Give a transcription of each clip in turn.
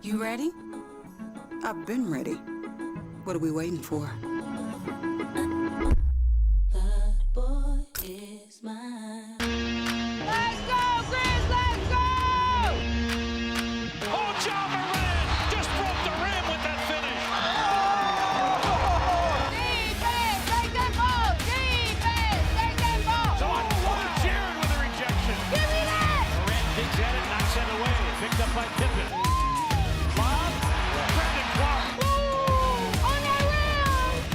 You ready? I've been ready. What are we waiting for? That boy is mine. Let's go, Grizz! Let's go! Oh, John Moran just broke the rim with that finish. Defense, take that ball! Defense, take that ball! Jared with a rejection. Give me that! Moran digs at it, knocks it away. Picked up by Pippen. Bob, Brandon Clark. Ooh, on that rim!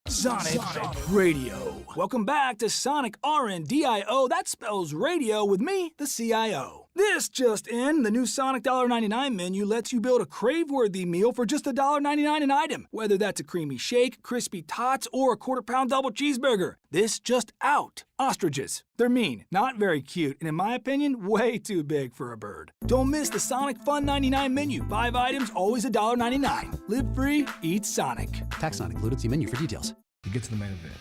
Sonic Radio. Welcome back to Sonic RNDIO. That spells radio with me, the CIO. This just in, the new Sonic $1.99 menu lets you build a crave-worthy meal for just $1.99 an item, whether that's a creamy shake, crispy tots, or a quarter-pound double cheeseburger. This just out. Ostriches. They're mean, not very cute, and in my opinion, way too big for a bird. Don't miss the Sonic Fun 99 menu. 5 items, always $1.99. Live free, eat Sonic. Tax not included. See menu for details. You get to the main event,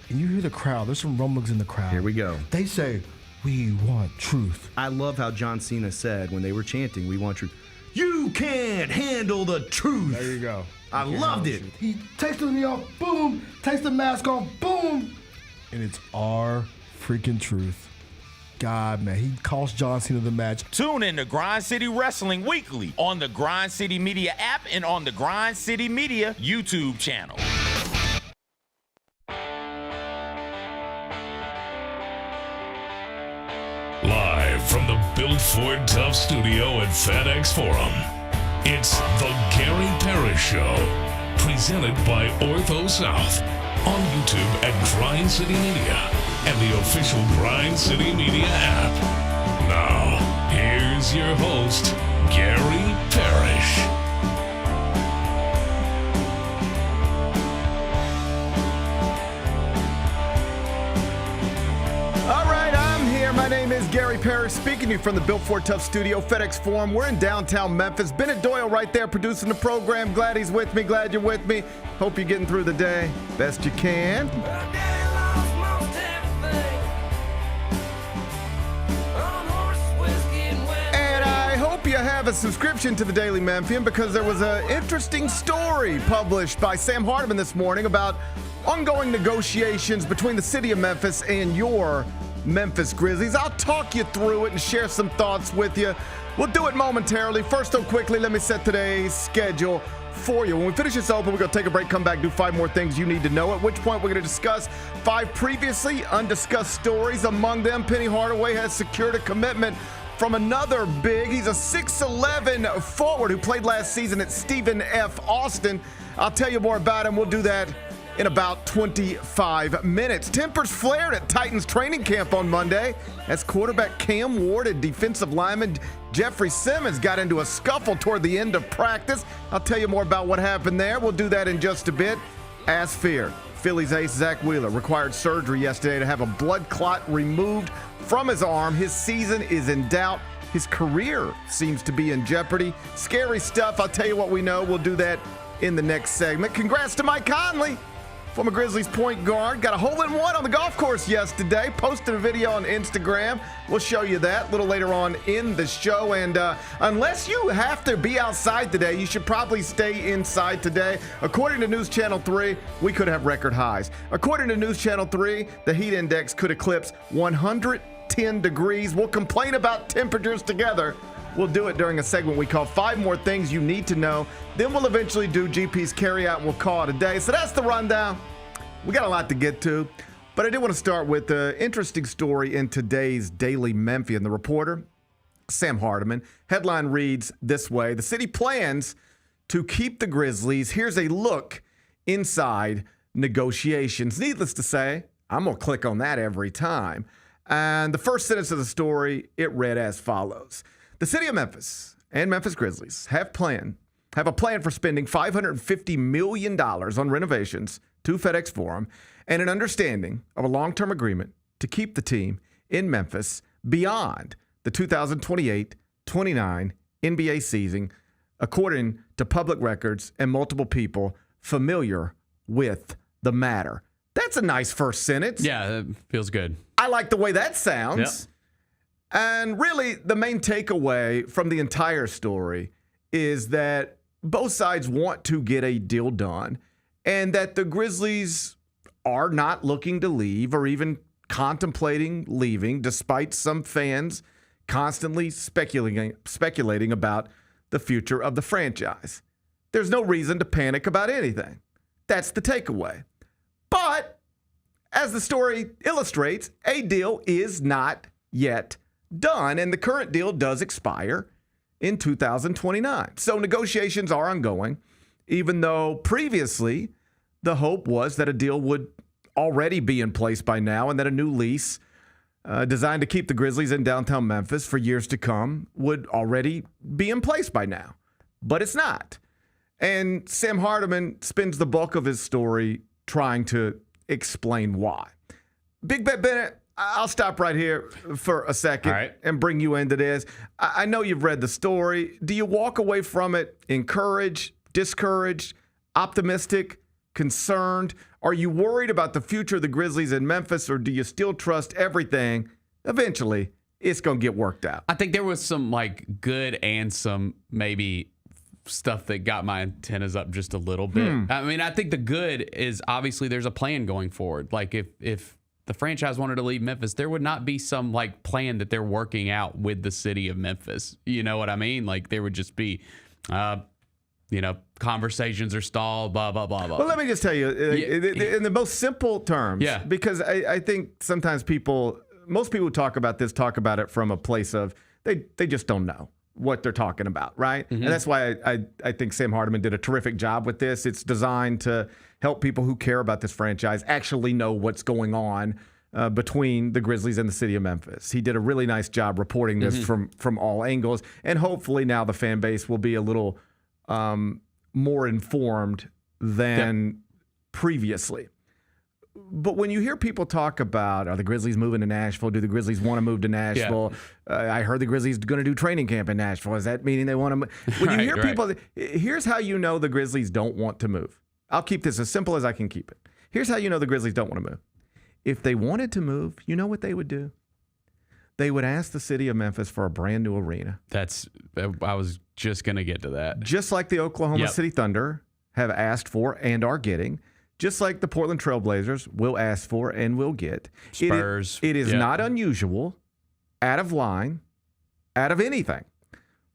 and you hear the crowd. There's some rumblings in the crowd. Here we go. They say, "We want truth." I love how John Cena said when they were chanting, "We want truth." You can't handle the truth. There you go. I loved it. He takes the knee off, boom. Takes the mask off, boom. And it's our freaking truth. God, man, he cost John Cena the match. Tune in to Grind City Wrestling weekly on the Grind City Media app and on the Grind City Media YouTube channel. Live from the Built Ford Tough studio at FedEx Forum, it's the Gary Parrish Show, presented by Ortho South, on YouTube at Grind City Media and the official Grind City Media app. Now, here's your host, Gary Parrish. All right, I'm here. My name is Gary Parrish, speaking to you from the Built Ford Tough studio, FedEx Forum. We're in downtown Memphis. Bennett Doyle right there producing the program. Glad he's with me. Glad you're with me. Hope you're getting through the day best you can. And I hope you have a subscription to the Daily Memphian, because there was an interesting story published by Sam Hardiman this morning about ongoing negotiations between the city of Memphis and your Memphis Grizzlies. I'll talk you through it and share some thoughts with you. We'll do it momentarily. First, though, quickly, let me set today's schedule for you. When we finish this open, we're going to take a break, come back, do 5 more things you need to know, at which point we're going to discuss 5 previously undiscussed stories. Among them, Penny Hardaway has secured a commitment from another big. He's a 6'11 forward who played last season at Stephen F. Austin. I'll tell you more about him. We'll do that in about 25 minutes. Tempers flared at Titans training camp on Monday as quarterback Cam Ward and defensive lineman Jeffrey Simmons got into a scuffle toward the end of practice. I'll tell you more about what happened there. We'll do that in just a bit. As feared, Phillies ace Zach Wheeler required surgery yesterday to have a blood clot removed from his arm. His season is in doubt. His career seems to be in jeopardy. Scary stuff. I'll tell you what we know. We'll do that in the next segment. Congrats to Mike Conley, former Grizzlies point guard. Got a hole-in-one on the golf course yesterday. Posted a video on Instagram. We'll show you that a little later on in the show. And unless you have to be outside today, you should probably stay inside today. According to News Channel 3, we could have record highs. According to News Channel 3, the heat index could eclipse 110 degrees. We'll complain about temperatures together. We'll do it during a segment we call 5 More Things You Need to Know. Then we'll eventually do GP's Carryout and we'll call it a day. So that's the rundown. We got a lot to get to, but I did want to start with an interesting story in today's Daily Memphian. The reporter, Sam Hardiman, headline reads this way: the city plans to keep the Grizzlies. Here's a look inside negotiations. Needless to say, I'm going to click on that every time. And the first sentence of the story, it read as follows. The city of Memphis and Memphis Grizzlies have a plan for spending $550 million on renovations to FedEx Forum and an understanding of a long-term agreement to keep the team in Memphis beyond the 2028-29 NBA season, according to public records and multiple people familiar with the matter. That's a nice first sentence. Yeah, that feels good. I like the way that sounds. Yep. And really, the main takeaway from the entire story is that both sides want to get a deal done and that the Grizzlies are not looking to leave or even contemplating leaving, despite some fans constantly speculating about the future of the franchise. There's no reason to panic about anything. That's the takeaway. But as the story illustrates, a deal is not yet done, and the current deal does expire in 2029. So negotiations are ongoing, even though previously the hope was that a deal would already be in place by now and that a new lease designed to keep the Grizzlies in downtown Memphis for years to come would already be in place by now. But it's not. And Sam Hardiman spends the bulk of his story trying to explain why. Big Bet Bennett, I'll stop right here for a second and bring you into this. I know you've read the story. Do you walk away from it encouraged, discouraged, optimistic, concerned? Are you worried about the future of the Grizzlies in Memphis, or do you still trust everything? Eventually, it's going to get worked out. I think there was some good and some maybe stuff that got my antennas up just a little bit. I mean, I think the good is obviously there's a plan going forward. Like if the franchise wanted to leave Memphis, there would not be some plan that they're working out with the city of Memphis. You know what I mean? There would just be, conversations are stalled, blah, blah, blah, blah. Well, let me just tell you, in the most simple terms, because I think sometimes most people who talk about this talk about it from a place of they just don't know what they're talking about, right? And that's why I think Sam Hardiman did a terrific job with this. It's designed to help people who care about this franchise actually know what's going on between the Grizzlies and the city of Memphis. He did a really nice job reporting this from all angles, and hopefully now the fan base will be a little more informed than previously. But when you hear people talk about, are the Grizzlies moving to Nashville? Do the Grizzlies want to move to Nashville? I heard the Grizzlies going to do training camp in Nashville. Is that meaning they want to move? When you hear people, here's how you know the Grizzlies don't want to move. I'll keep this as simple as I can keep it. Here's how you know the Grizzlies don't want to move. If they wanted to move, you know what they would do? They would ask the city of Memphis for a brand new arena. I was just going to get to that. Just like the Oklahoma City Thunder have asked for and are getting. Just like the Portland Trailblazers will ask for and will get. Spurs. It is not unusual, out of line, out of anything,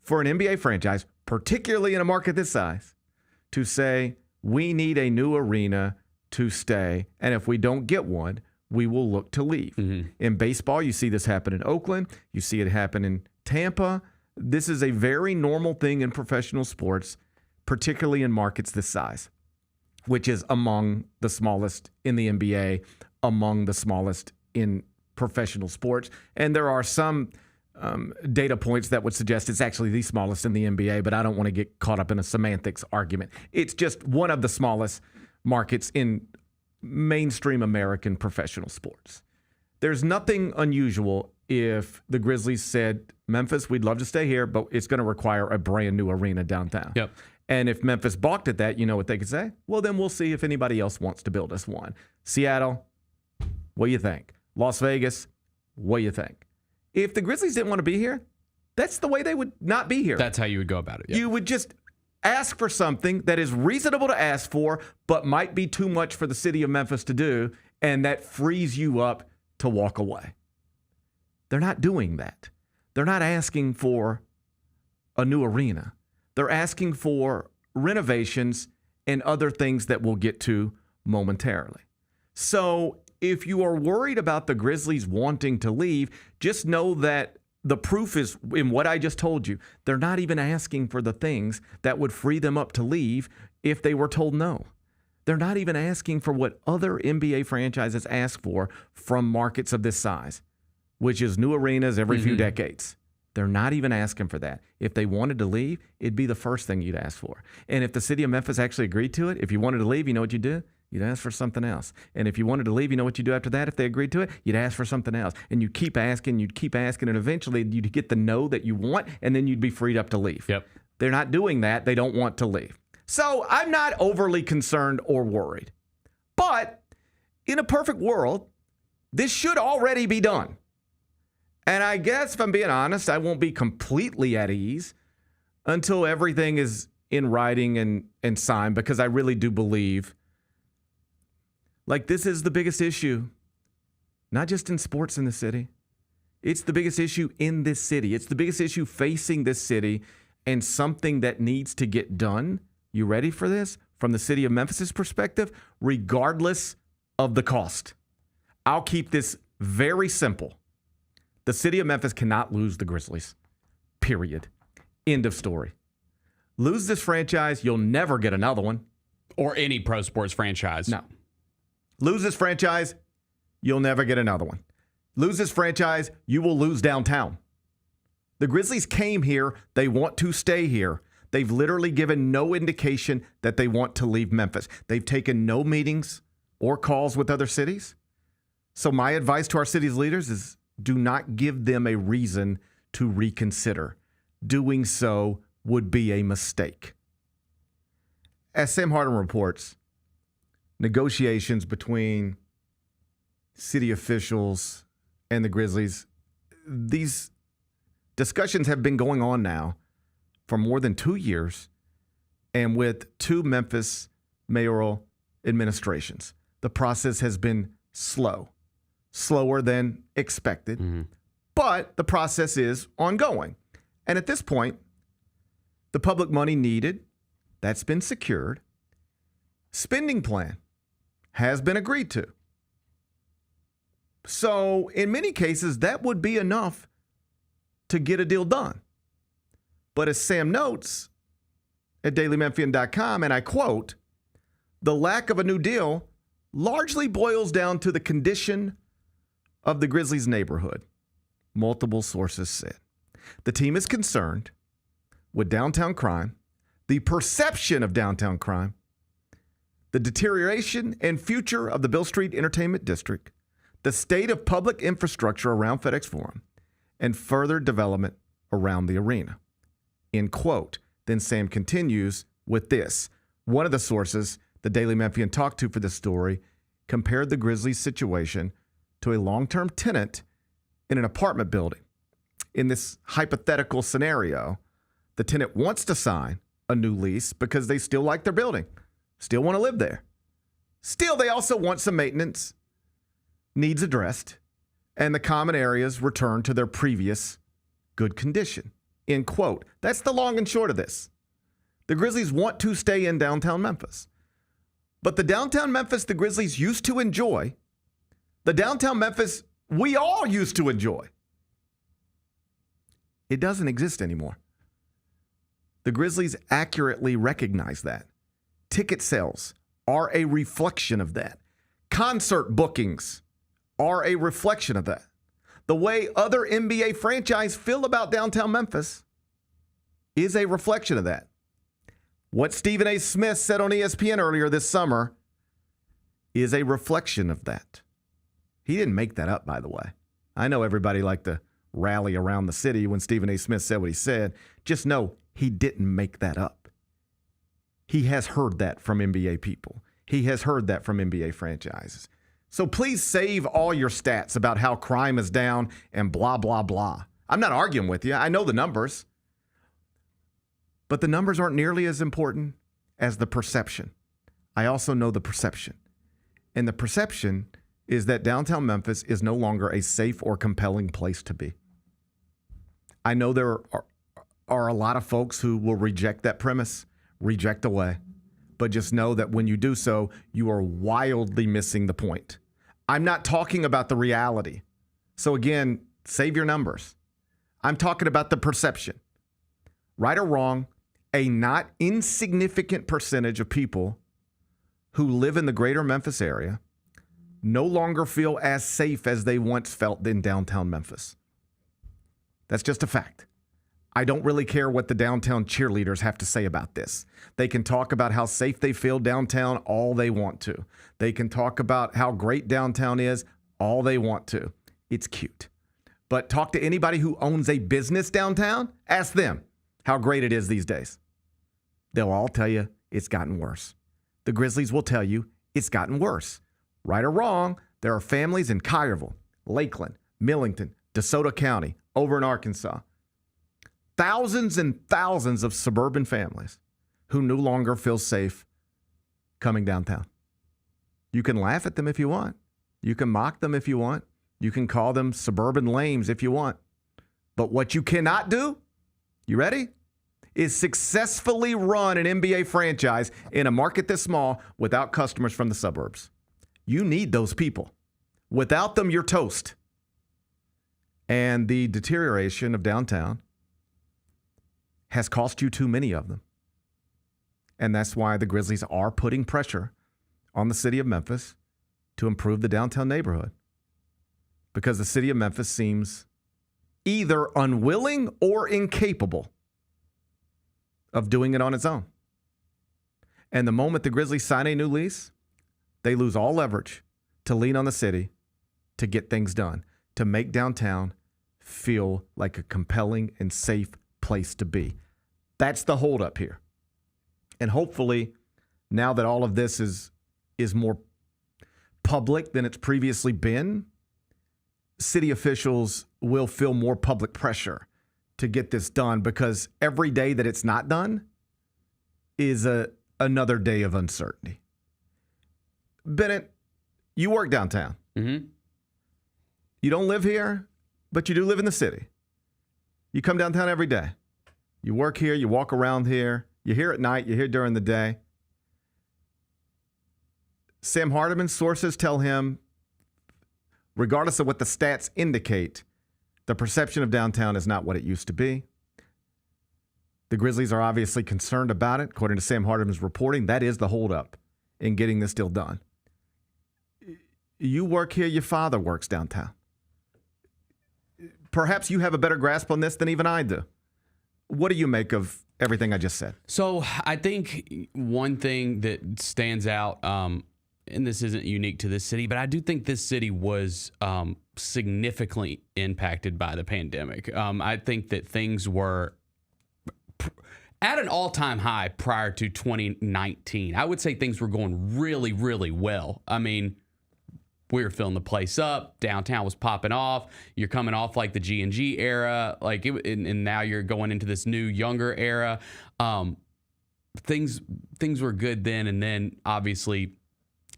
for an NBA franchise, particularly in a market this size, to say, we need a new arena to stay, and if we don't get one, we will look to leave. In baseball, you see this happen in Oakland. You see it happen in Tampa. This is a very normal thing in professional sports, particularly in markets this size, which is among the smallest in the NBA, among the smallest in professional sports. And there are some data points that would suggest it's actually the smallest in the NBA, but I don't want to get caught up in a semantics argument. It's just one of the smallest markets in mainstream American professional sports. There's nothing unusual if the Grizzlies said, Memphis, we'd love to stay here, but it's going to require a brand new arena downtown. And if Memphis balked at that, you know what they could say? Well, then we'll see if anybody else wants to build us one. Seattle, what do you think? Las Vegas, what do you think? If the Grizzlies didn't want to be here, that's the way they would not be here. That's how you would go about it. You would just ask for something that is reasonable to ask for, but might be too much for the city of Memphis to do, and that frees you up to walk away. They're not doing that. They're not asking for a new arena. They're asking for renovations and other things that we'll get to momentarily. So if you are worried about the Grizzlies wanting to leave, just know that the proof is in what I just told you. They're not even asking for the things that would free them up to leave if they were told no. They're not even asking for what other NBA franchises ask for from markets of this size, which is new arenas every few decades. They're not even asking for that. If they wanted to leave, it'd be the first thing you'd ask for. And if the city of Memphis actually agreed to it, if you wanted to leave, you know what you do? you'd ask for something else. And if you wanted to leave, you know what you do after that? If they agreed to it, you'd ask for something else. And you'd keep asking, and eventually you'd get the no that you want, and then you'd be freed up to leave. Yep. They're not doing that. They don't want to leave. So I'm not overly concerned or worried. But in a perfect world, this should already be done. And I guess if I'm being honest, I won't be completely at ease until everything is in writing and signed, because I really do believe this is the biggest issue, not just in sports in the city. It's the biggest issue in this city. It's the biggest issue facing this city, and something that needs to get done. You ready for this? From the city of Memphis' perspective, regardless of the cost. I'll keep this very simple. The city of Memphis cannot lose the Grizzlies. Period. End of story. Lose this franchise, you'll never get another one. Or any pro sports franchise. No. Lose this franchise, you'll never get another one. Lose this franchise, you will lose downtown. The Grizzlies came here. They want to stay here. They've literally given no indication that they want to leave Memphis. They've taken no meetings or calls with other cities. So my advice to our city's leaders is do not give them a reason to reconsider. Doing so would be a mistake. As Sam Harden reports, negotiations between city officials and the Grizzlies, these discussions have been going on now for more than 2 years, and with 2 Memphis mayoral administrations. The process has been slower than expected, but the process is ongoing. And at this point, the public money needed, that's been secured. Spending plan has been agreed to. So in many cases, that would be enough to get a deal done. But as Sam notes at dailymemphian.com, and I quote, the lack of a new deal largely boils down to the condition of the Grizzlies' neighborhood, multiple sources said. The team is concerned with downtown crime, the perception of downtown crime, the deterioration and future of the Beale Street Entertainment District, the state of public infrastructure around FedEx Forum, and further development around the arena. End quote. Then Sam continues with this. One of the sources the Daily Memphian talked to for this story compared the Grizzlies' situation to a long-term tenant in an apartment building. In this hypothetical scenario, the tenant wants to sign a new lease because they still like their building, still want to live there. Still, they also want some maintenance, needs addressed, and the common areas returned to their previous good condition. End quote. That's the long and short of this. The Grizzlies want to stay in downtown Memphis. But the downtown Memphis the Grizzlies used to enjoy, the downtown Memphis we all used to enjoy, it doesn't exist anymore. The Grizzlies accurately recognize that. Ticket sales are a reflection of that. Concert bookings are a reflection of that. The way other NBA franchises feel about downtown Memphis is a reflection of that. What Stephen A. Smith said on ESPN earlier this summer is a reflection of that. He didn't make that up, by the way. I know everybody liked to rally around the city when Stephen A. Smith said what he said. Just know he didn't make that up. He has heard that from NBA people. He has heard that from NBA franchises. So please save all your stats about how crime is down and blah, blah, blah. I'm not arguing with you. I know the numbers. But the numbers aren't nearly as important as the perception. I also know the perception. And the perception is that downtown Memphis is no longer a safe or compelling place to be. I know there are a lot of folks who will reject that premise, reject away. But just know that when you do so, you are wildly missing the point. I'm not talking about the reality. So again, save your numbers. I'm talking about the perception. Right or wrong, a not insignificant percentage of people who live in the greater Memphis area no longer feel as safe as they once felt in downtown Memphis. That's just a fact. I don't really care what the downtown cheerleaders have to say about this. They can talk about how safe they feel downtown all they want to. They can talk about how great downtown is all they want to. It's cute. But talk to anybody who owns a business downtown. Ask them how great it is these days. They'll all tell you it's gotten worse. The Grizzlies will tell you it's gotten worse. Right or wrong, there are families in Collierville, Lakeland, Millington, DeSoto County, over in Arkansas. Thousands and thousands of suburban families who no longer feel safe coming downtown. You can laugh at them if you want. You can mock them if you want. You can call them suburban lames if you want. But what you cannot do, you ready, is successfully run an NBA franchise in a market this small without customers from the suburbs. You need those people. Without them, you're toast. And the deterioration of downtown has cost you too many of them. And that's why the Grizzlies are putting pressure on the city of Memphis to improve the downtown neighborhood. Because the city of Memphis seems either unwilling or incapable of doing it on its own. And the moment the Grizzlies sign a new lease, they lose all leverage to lean on the city to get things done, to make downtown feel like a compelling and safe place to be. That's the holdup here. And hopefully, now that all of this is more public than it's previously been, city officials will feel more public pressure to get this done, because every day that it's not done is another day of uncertainty. Bennett, you work downtown. Mm-hmm. You don't live here, but you do live in the city. You come downtown every day. You work here, you walk around here, you're here at night, you're here during the day. Sam Hardiman's sources tell him, regardless of what the stats indicate, the perception of downtown is not what it used to be. The Grizzlies are obviously concerned about it. According to Sam Hardiman's reporting, that is the holdup in getting this deal done. You work here, your father works downtown. Perhaps you have a better grasp on this than even I do. What do you make of everything I just said? So I think one thing that stands out, and this isn't unique to this city, but I do think this city was significantly impacted by the pandemic. I think that things were at an all-time high prior to 2019. I would say things were going really, really well. I mean, we were filling the place up. Downtown was popping off. You're coming off like the G&G era, and now you're going into this new, younger era. Things were good then, and then obviously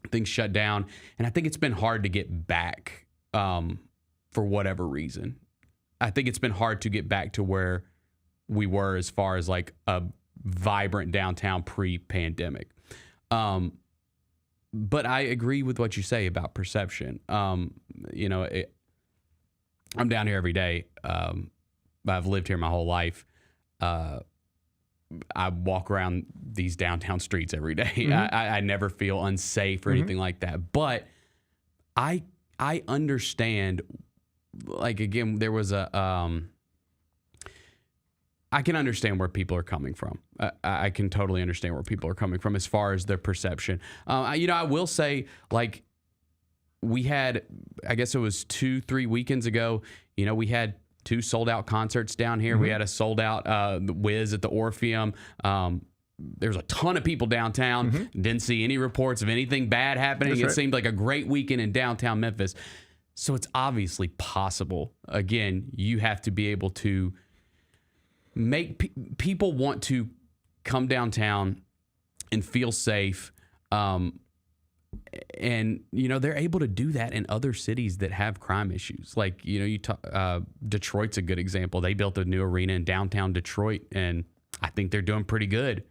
things shut down. And I think it's been hard to get back for whatever reason. I think it's been hard to get back to where we were as far as like a vibrant downtown pre-pandemic. But I agree with what you say about perception. I'm down here every day. I've lived here my whole life. I walk around these downtown streets every day. Mm-hmm. I never feel unsafe or anything like that. But I understand. Like, again, there was I can understand where people are coming from. I can totally understand where people are coming from as far as their perception. I will say, like, we had, I guess it was 2-3 weekends ago, we had 2 sold-out concerts down here. Mm-hmm. We had a sold-out Wiz at the Orpheum. There was a ton of people downtown. Mm-hmm. Didn't see any reports of anything bad happening. That's right. It seemed like a great weekend in downtown Memphis. So it's obviously possible. Again, you have to be able to make people want to come downtown and feel safe. And, they're able to do that in other cities that have crime issues. Like, Detroit's a good example. They built a new arena in downtown Detroit, and I think they're doing pretty good.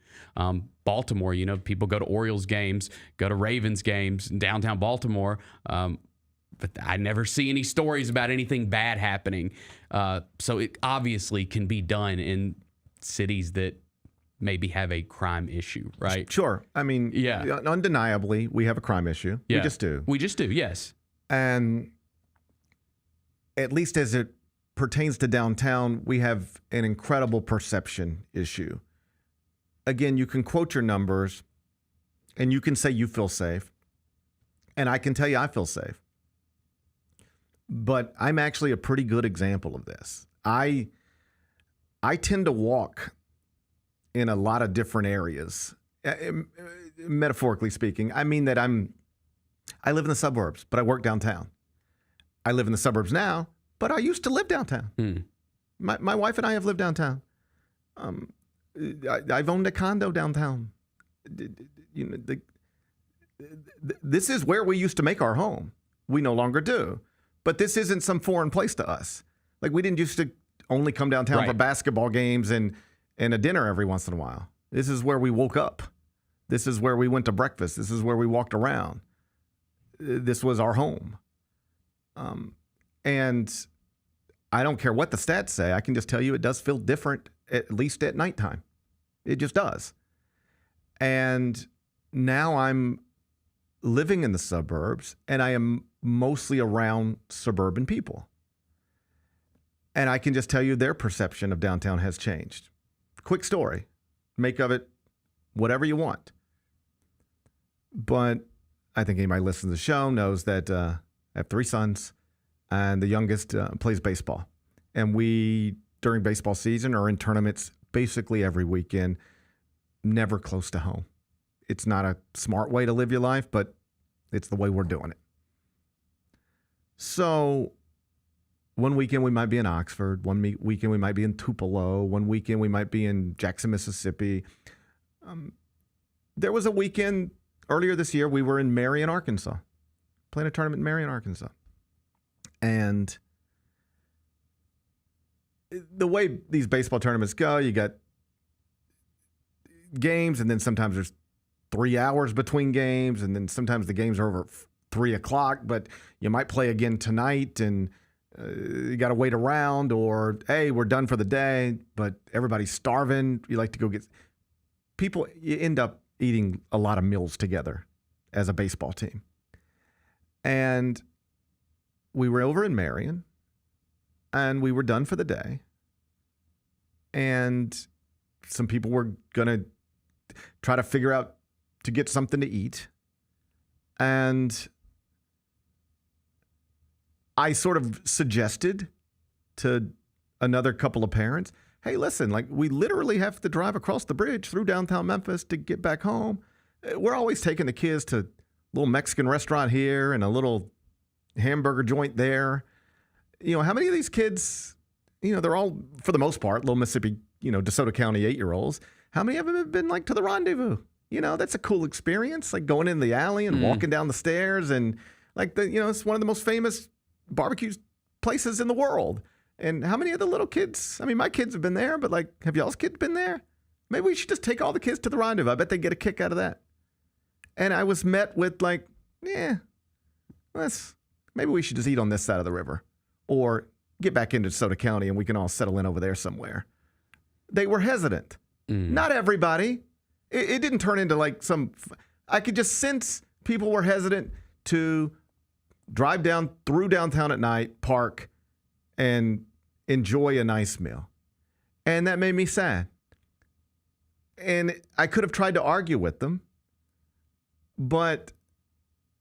Baltimore, people go to Orioles games, go to Ravens games in downtown Baltimore. But I never see any stories about anything bad happening. So it obviously can be done in cities that maybe have a crime issue, right? Sure. I mean, yeah. Undeniably, we have a crime issue. Yeah. We just do, yes. And at least as it pertains to downtown, we have an incredible perception issue. Again, you can quote your numbers and you can say you feel safe. And I can tell you I feel safe. But I'm actually a pretty good example of this. I tend to walk in a lot of different areas, metaphorically speaking. I mean that I live in the suburbs, but I work downtown. I live in the suburbs now, but I used to live downtown. My wife and I have lived downtown. I've owned a condo downtown. This is where we used to make our home. We no longer do. But this isn't some foreign place to us. Like, we didn't used to only come downtown for basketball games and a dinner every once in a while. This is where we woke up. This is where we went to breakfast. This is where we walked around. This was our home. And I don't care what the stats say. I can just tell you it does feel different, at least at nighttime. It just does. And now I'm living in the suburbs, and I am mostly around suburban people. And I can just tell you their perception of downtown has changed. Quick story. Make of it whatever you want. But I think anybody listening to the show knows that I have 3 sons, and the youngest plays baseball. And we, during baseball season, are in tournaments basically every weekend, never close to home. It's not a smart way to live your life, but it's the way we're doing it. So one weekend we might be in Oxford. One weekend we might be in Tupelo. One weekend we might be in Jackson, Mississippi. There was a weekend earlier this year we were in Marion, Arkansas, playing a tournament in Marion, Arkansas. And the way these baseball tournaments go, you got games, and then sometimes there's 3 hours between games, and then sometimes the games are over 3 o'clock, but you might play again tonight, and you got to wait around, or, hey, we're done for the day, but everybody's starving. You like to go get people. You end up eating a lot of meals together as a baseball team. And we were over in Marion, and we were done for the day. And some people were going to try to figure out to get something to eat. And I sort of suggested to another couple of parents, hey, listen, like, we literally have to drive across the bridge through downtown Memphis to get back home. We're always taking the kids to a little Mexican restaurant here and a little hamburger joint there. You know, how many of these kids, you know, they're all, for the most part, little Mississippi, you know, DeSoto County 8-year-olds. How many of them have been, like, to the Rendezvous? You know, that's a cool experience, like going in the alley and walking down the stairs, and like, it's one of the most famous barbecue places in the world. And how many of the little kids, I mean, my kids have been there, but like, have y'all's kids been there? Maybe we should just take all the kids to the Rendezvous. I bet they get a kick out of that. And I was met with like, maybe we should just eat on this side of the river, or get back into DeSoto County and we can all settle in over there somewhere. They were hesitant. Not everybody. It didn't turn into like I could just sense people were hesitant to drive down through downtown at night, park, and enjoy a nice meal. And that made me sad. And I could have tried to argue with them, but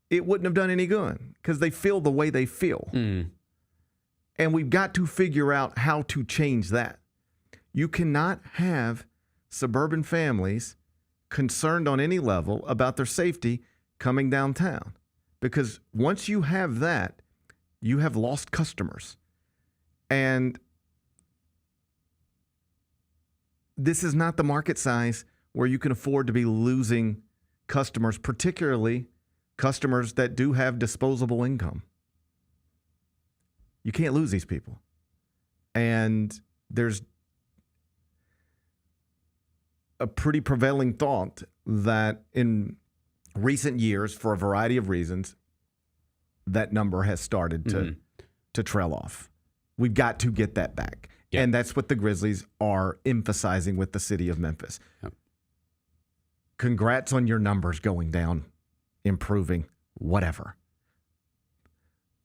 it wouldn't have done any good because they feel the way they feel. And we've got to figure out how to change that. You cannot have suburban families concerned on any level about their safety coming downtown, because once you have that, you have lost customers. And this is not the market size where you can afford to be losing customers, particularly customers that do have disposable income. You can't lose these people. And there's a pretty prevailing thought that in recent years, for a variety of reasons, that number has started to trail off. We've got to get that back. Yep. And that's what the Grizzlies are emphasizing with the city of Memphis. Yep. Congrats on your numbers going down, improving, whatever.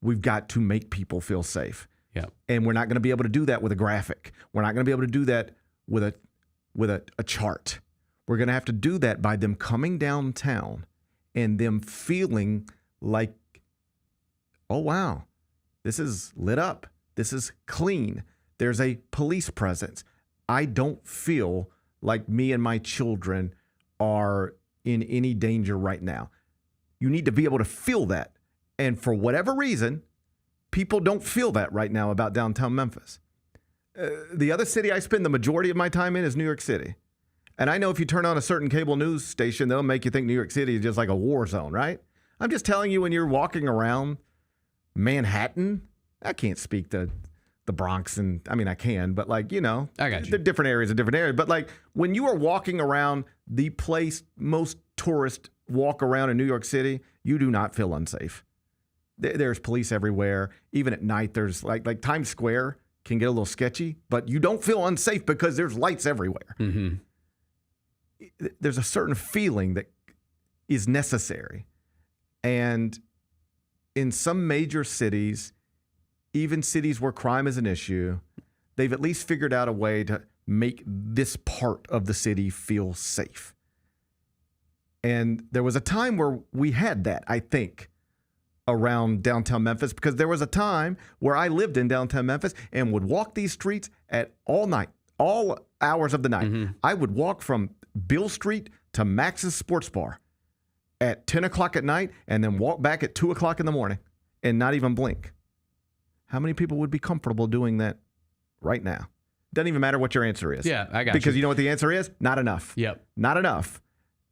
We've got to make people feel safe. Yep. And we're not going to be able to do that with a graphic. We're not going to be able to do that with a chart. We're going to have to do that by them coming downtown and them feeling like, oh, wow, this is lit up. This is clean. There's a police presence. I don't feel like me and my children are in any danger right now. You need to be able to feel that. And for whatever reason, people don't feel that right now about downtown Memphis. The other city I spend the majority of my time in is New York City. And I know if you turn on a certain cable news station, they'll make you think New York City is just like a war zone, right? I'm just telling you, when you're walking around Manhattan, I can't speak to the Bronx, and I mean, I can, but like, you know, I got you. They're different areas. But like when you are walking around the place most tourists walk around in New York City, you do not feel unsafe. There's police everywhere. Even at night, there's like Times Square can get a little sketchy, but you don't feel unsafe because there's lights everywhere. Mm-hmm. There's a certain feeling that is necessary. And in some major cities, even cities where crime is an issue, they've at least figured out a way to make this part of the city feel safe. And there was a time where we had that, I think, around downtown Memphis, because there was a time where I lived in downtown Memphis and would walk these streets at all night, all hours of the night. Mm-hmm. I would walk from Bill Street to Max's Sports Bar at 10 o'clock at night and then walk back at 2 o'clock in the morning and not even blink. How many people would be comfortable doing that right now? Doesn't even matter what your answer is. Yeah, I got Because you know what the answer is? Not enough. Yep. Not enough.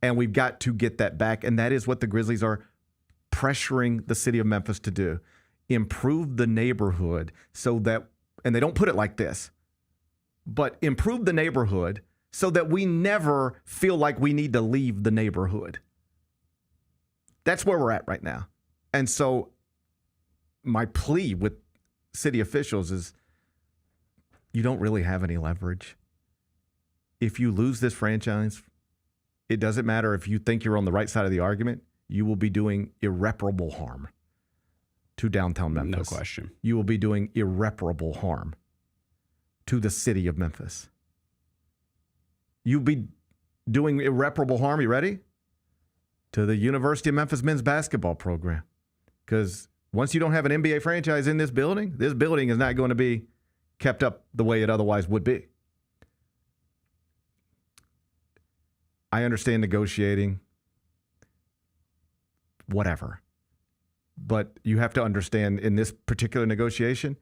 And we've got to get that back. And that is what the Grizzlies are pressuring the city of Memphis to do. Improve the neighborhood so that, and they don't put it like this, but improve the neighborhood so that we never feel like we need to leave the neighborhood. That's where we're at right now. And so my plea with city officials is, you don't really have any leverage. If you lose this franchise, it doesn't matter if you think you're on the right side of the argument, you will be doing irreparable harm to downtown Memphis. No question. You will be doing irreparable harm to the city of Memphis. You'll be doing irreparable harm, you ready? To the University of Memphis men's basketball program. Because once you don't have an NBA franchise in this building is not going to be kept up the way it otherwise would be. I understand negotiating, whatever. But you have to understand, in this particular negotiation,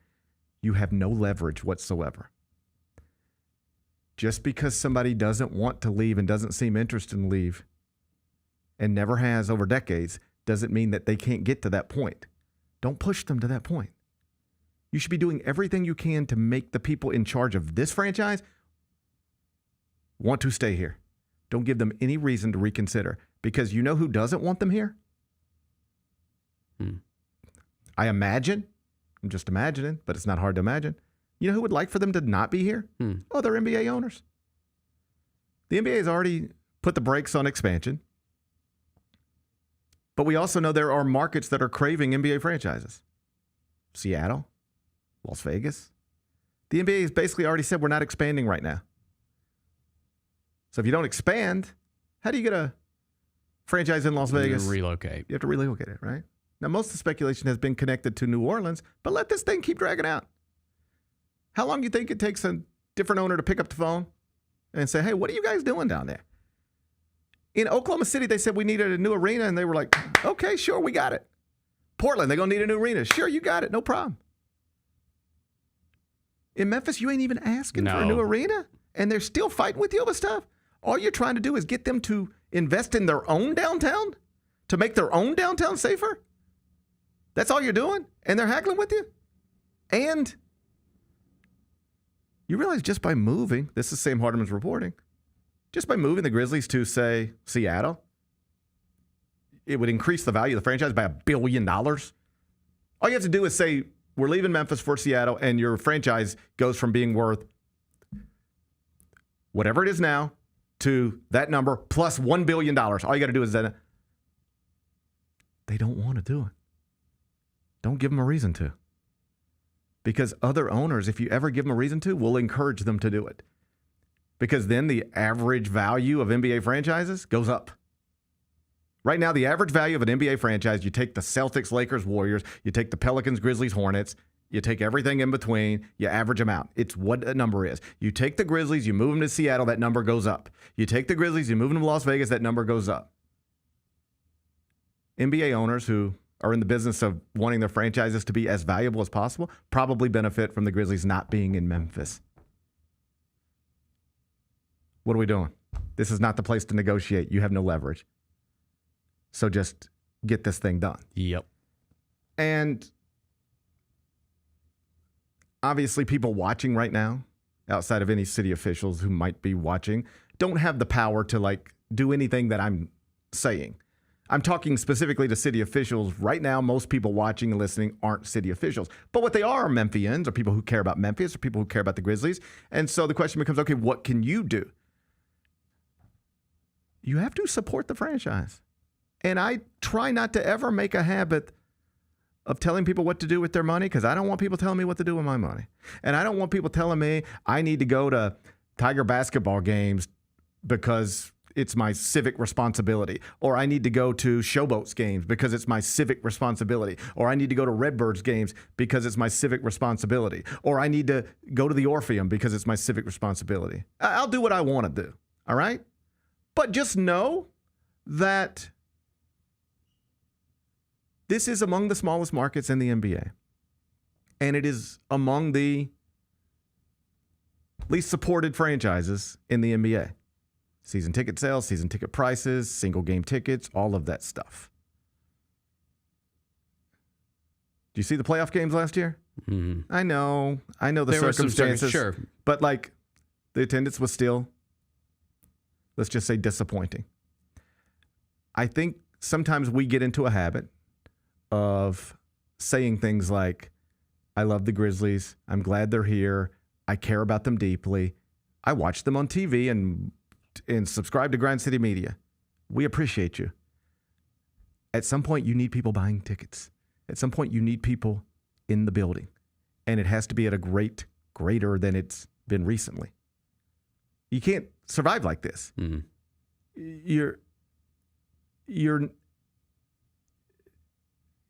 you have no leverage whatsoever. Just because somebody doesn't want to leave and doesn't seem interested in leave and never has over decades doesn't mean that they can't get to that point. Don't push them to that point. You should be doing everything you can to make the people in charge of this franchise want to stay here. Don't give them any reason to reconsider, because you know who doesn't want them here? I imagine, I'm just imagining, but it's not hard to imagine. You know who would like for them to not be here? Oh, they're NBA owners. The NBA has already put the brakes on expansion. But we also know there are markets that are craving NBA franchises. Seattle, Las Vegas. The NBA has basically already said we're not expanding right now. So if you don't expand, how do you get a franchise in Las Vegas? Relocate. You have to relocate it, right? Now, most of the speculation has been connected to New Orleans, but let this thing keep dragging out. How long do you think it takes a different owner to pick up the phone and say, hey, what are you guys doing down there? In Oklahoma City, they said we needed a new arena, and they were like, okay, sure, we got it. Portland, they're going to need a new arena. Sure, you got it. No problem. In Memphis, you ain't even asking for a new arena, and they're still fighting with you over stuff. All you're trying to do is get them to invest in their own downtown, to make their own downtown safer. That's all you're doing, and they're haggling with you. And you realize just by moving, this is Sam Hardiman's reporting, just by moving the Grizzlies to, say, Seattle, it would increase the value of the franchise by $1 billion. All you have to do is say, we're leaving Memphis for Seattle, and your franchise goes from being worth whatever it is now to that number plus $1 billion. All you got to do is that. They don't want to do it. Don't give them a reason to. Because other owners, if you ever give them a reason to, will encourage them to do it. Because then the average value of NBA franchises goes up. Right now, the average value of an NBA franchise, you take the Celtics, Lakers, Warriors, you take the Pelicans, Grizzlies, Hornets, you take everything in between, you average them out. It's what a number is. You take the Grizzlies, you move them to Seattle, that number goes up. You take the Grizzlies, you move them to Las Vegas, that number goes up. NBA owners who are in the business of wanting their franchises to be as valuable as possible probably benefit from the Grizzlies not being in Memphis. What are we doing? This is not the place to negotiate. You have no leverage. So just get this thing done. Yep. And obviously people watching right now, outside of any city officials who might be watching, don't have the power to do anything that I'm saying. I'm talking specifically to city officials. Right now, most people watching and listening aren't city officials. But what they are Memphians, or people who care about Memphis, or people who care about the Grizzlies. And so the question becomes, okay, what can you do? You have to support the franchise. And I try not to ever make a habit of telling people what to do with their money, because I don't want people telling me what to do with my money. And I don't want people telling me I need to go to Tiger basketball games because it's my civic responsibility, or I need to go to Showboats games because it's my civic responsibility, or I need to go to Redbirds games because it's my civic responsibility, or I need to go to the Orpheum because it's my civic responsibility. I'll do what I want to do, all right? But just know that this is among the smallest markets in the NBA, and it is among the least supported franchises in the NBA. Season ticket sales, season ticket prices, single game tickets, all of that stuff. Do you see the playoff games last year? Mm-hmm. I know the there circumstances. Sure. But the attendance was still, let's just say, disappointing. I think sometimes we get into a habit of saying things like, I love the Grizzlies. I'm glad they're here. I care about them deeply. I watch them on TV and subscribe to Grind City Media. We appreciate you. At some point, you need people buying tickets. At some point, you need people in the building. And it has to be at a greater than it's been recently. You can't survive like this. Mm-hmm.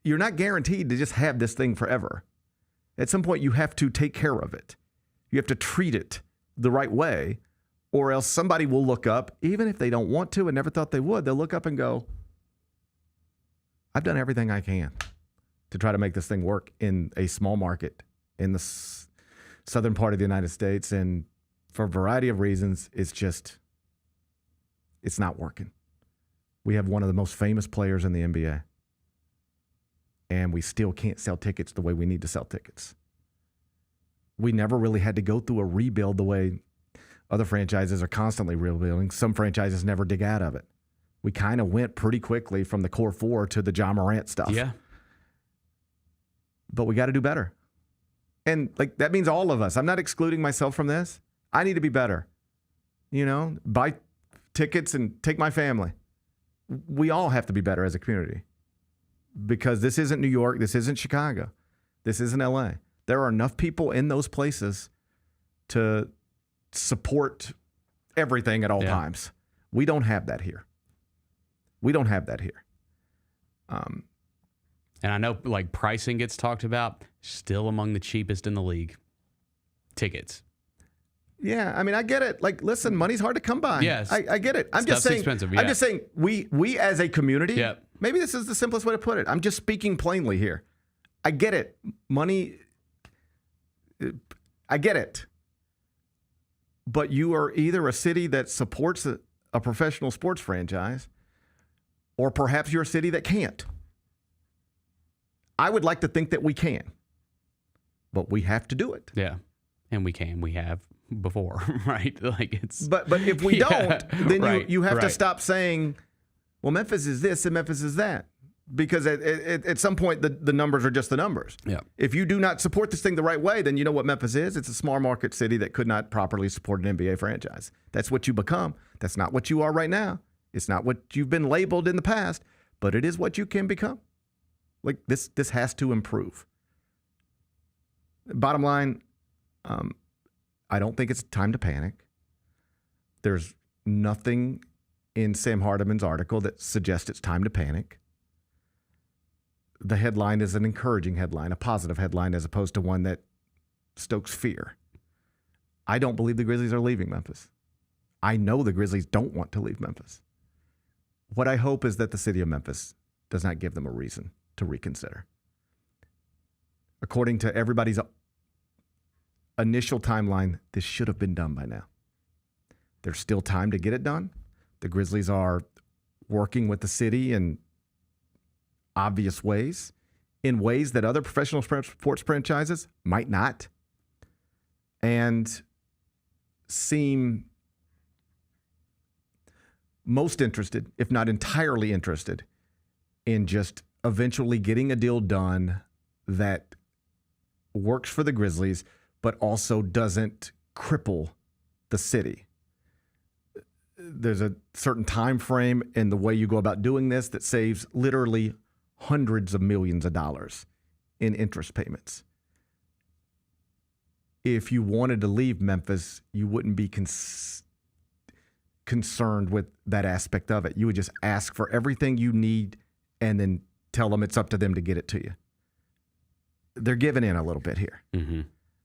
You're not guaranteed to just have this thing forever. At some point, you have to take care of it. You have to treat it the right way, or else somebody will look up, even if they don't want to and never thought they would, they'll look up and go, I've done everything I can to try to make this thing work in a small market in the southern part of the United States. And for a variety of reasons, it's not working. We have one of the most famous players in the NBA, and we still can't sell tickets the way we need to sell tickets. We never really had to go through a rebuild the way other franchises are constantly rebuilding. Some franchises never dig out of it. We kind of went pretty quickly from the core four to the Ja Morant stuff. Yeah. But we got to do better. And that means all of us. I'm not excluding myself from this. I need to be better. Buy tickets and take my family. We all have to be better as a community, because this isn't New York. This isn't Chicago. This isn't LA. There are enough people in those places to support everything at all times. We don't have that here. And I know pricing gets talked about, still among the cheapest in the league. Tickets. Yeah, I mean, I get it. Listen, money's hard to come by. Yes. I get it. I'm just saying, expensive, yeah. I'm just saying we as a community, Yep. Maybe this is the simplest way to put it. I'm just speaking plainly here. I get it. Money, I get it. But you are either a city that supports a professional sports franchise, or perhaps you're a city that can't. I would like to think that we can, but we have to do it. Yeah. And we have before, right? But if we don't, then right, you have to right. stop saying, well, Memphis is this and Memphis is that. Because at some point, the numbers are just the numbers. Yeah. If you do not support this thing the right way, then you know what Memphis is. It's a small market city that could not properly support an NBA franchise. That's what you become. That's not what you are right now. It's not what you've been labeled in the past, but it is what you can become. This has to improve. Bottom line, I don't think it's time to panic. There's nothing in Sam Hardiman's article that suggests it's time to panic. The headline is an encouraging headline, a positive headline, as opposed to one that stokes fear. I don't believe the Grizzlies are leaving Memphis. I know the Grizzlies don't want to leave Memphis. What I hope is that the city of Memphis does not give them a reason to reconsider. According to everybody's initial timeline, this should have been done by now. There's still time to get it done. The Grizzlies are working with the city in obvious ways, in ways that other professional sports franchises might not, and seem most interested, if not entirely interested, in just eventually getting a deal done that works for the Grizzlies, but also doesn't cripple the city. There's a certain time frame in the way you go about doing this that saves literally hundreds of millions of dollars in interest payments. If you wanted to leave Memphis, you wouldn't be concerned with that aspect of it. You would just ask for everything you need and then tell them it's up to them to get it to you. They're giving in a little bit here. Mm-hmm.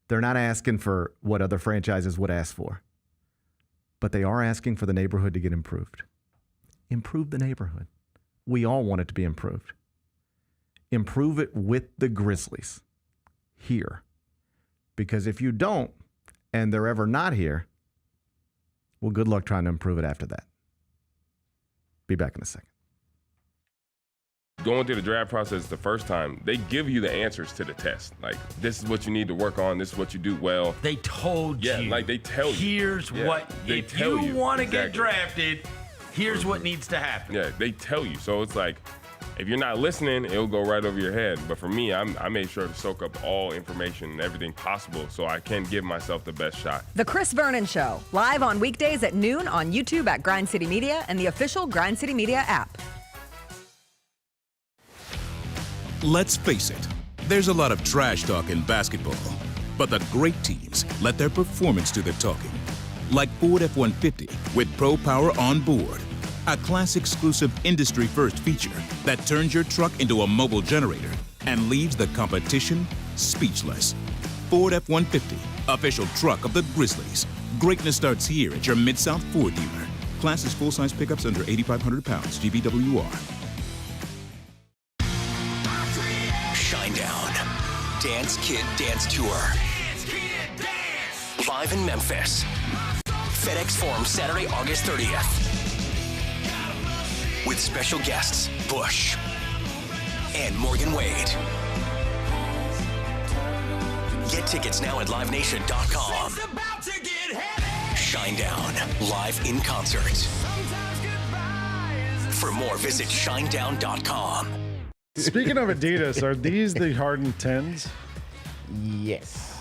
They're not asking for what other franchises would ask for, but they are asking for the neighborhood to get improved. Improve the neighborhood. We all want it to be improved. Improve it with the Grizzlies here. Because if you don't, and they're ever not here, well, good luck trying to improve it after that. Be back in a second. Going through the draft process the first time, they give you the answers to the test. Like, this is what you need to work on. This is what you do well. They told you. Yeah, like they tell you. Here's what, they if tell you want to get exactly. drafted, here's what needs to happen. Yeah, they tell you. So it's like, if you're not listening, it'll go right over your head. But for me, I made sure to soak up all information and everything possible so I can give myself the best shot. The Chris Vernon Show, live on weekdays at noon on YouTube at Grind City Media and the official Grind City Media app. Let's face it, there's a lot of trash talk in basketball, but the great teams let their performance do the talking. Like Ford F-150 with Pro Power on board, a class-exclusive industry-first feature that turns your truck into a mobile generator and leaves the competition speechless. Ford F-150, official truck of the Grizzlies. Greatness starts here at your Mid-South Ford dealer. Class is full-size pickups under 8,500 pounds, GVWR. Shinedown. Dance Kid Dance Tour. Live in Memphis. FedEx Forum, Saturday, August 30th. With special guests, Bush and Morgan Wade. Get tickets now at livenation.com. Shinedown, live in concert. For more, visit shinedown.com. Speaking of Adidas, are these the Harden 10s? Yes.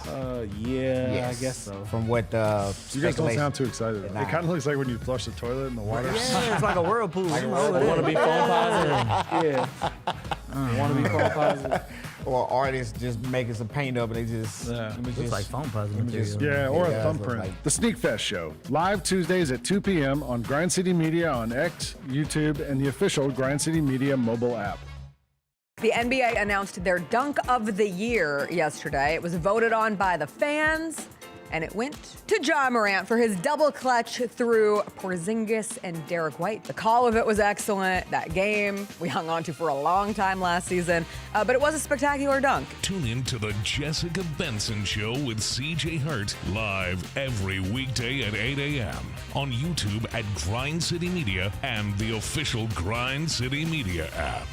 Yes. I guess so. From what you guys don't sound too excited. It kind of looks like when you flush the toilet in the water. Yeah, it's like a whirlpool. Like a whirlpool. Want to be phone positive? Yeah. Want to be phone positive? Or artists just making some paint up and they just Looks like phone positive. Yeah, or a thumbprint. The Sneak Fest Show, live Tuesdays at 2 p.m. on Grind City Media on X, YouTube, and the official Grind City Media mobile app. The NBA announced their Dunk of the Year yesterday. It was voted on by the fans, and it went to Ja Morant for his double clutch through Porzingis and Derek White. The call of it was excellent. That game we hung on to for a long time last season, but it was a spectacular dunk. Tune in to the Jessica Benson Show with CJ Hurt, live every weekday at 8 a.m. on YouTube at Grind City Media and the official Grind City Media app.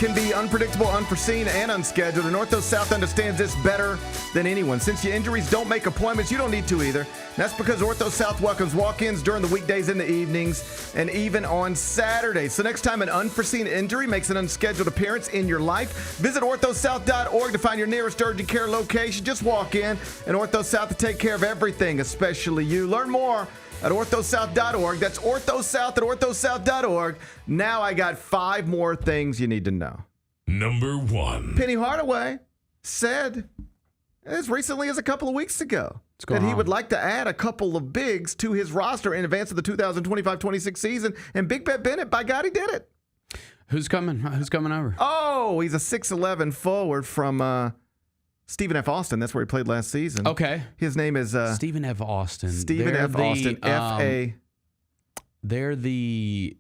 can be unpredictable, unforeseen, and unscheduled, and Ortho South understands this better than anyone. Since your injuries don't make appointments, you don't need to either. That's because Ortho South welcomes walk-ins during the weekdays and the evenings, and even on Saturdays. So next time an unforeseen injury makes an unscheduled appearance in your life, visit orthosouth.org to find your nearest urgent care location. Just walk in, and Ortho South will take care of everything, especially you. Learn more at orthosouth.org. That's orthosouth at orthosouth.org. Now I got 5 more things you need to know. Number 1. Penny Hardaway said as recently as a couple of weeks ago that he would like to add a couple of bigs to his roster in advance of the 2025-26 season. And Big Bet Bennett, by God, he did it. Who's coming over? Oh, he's a 6'11 forward from Stephen F. Austin. That's where he played last season. Okay. His name is Stephen F. Austin. Stephen F. Austin. F-A. They're the,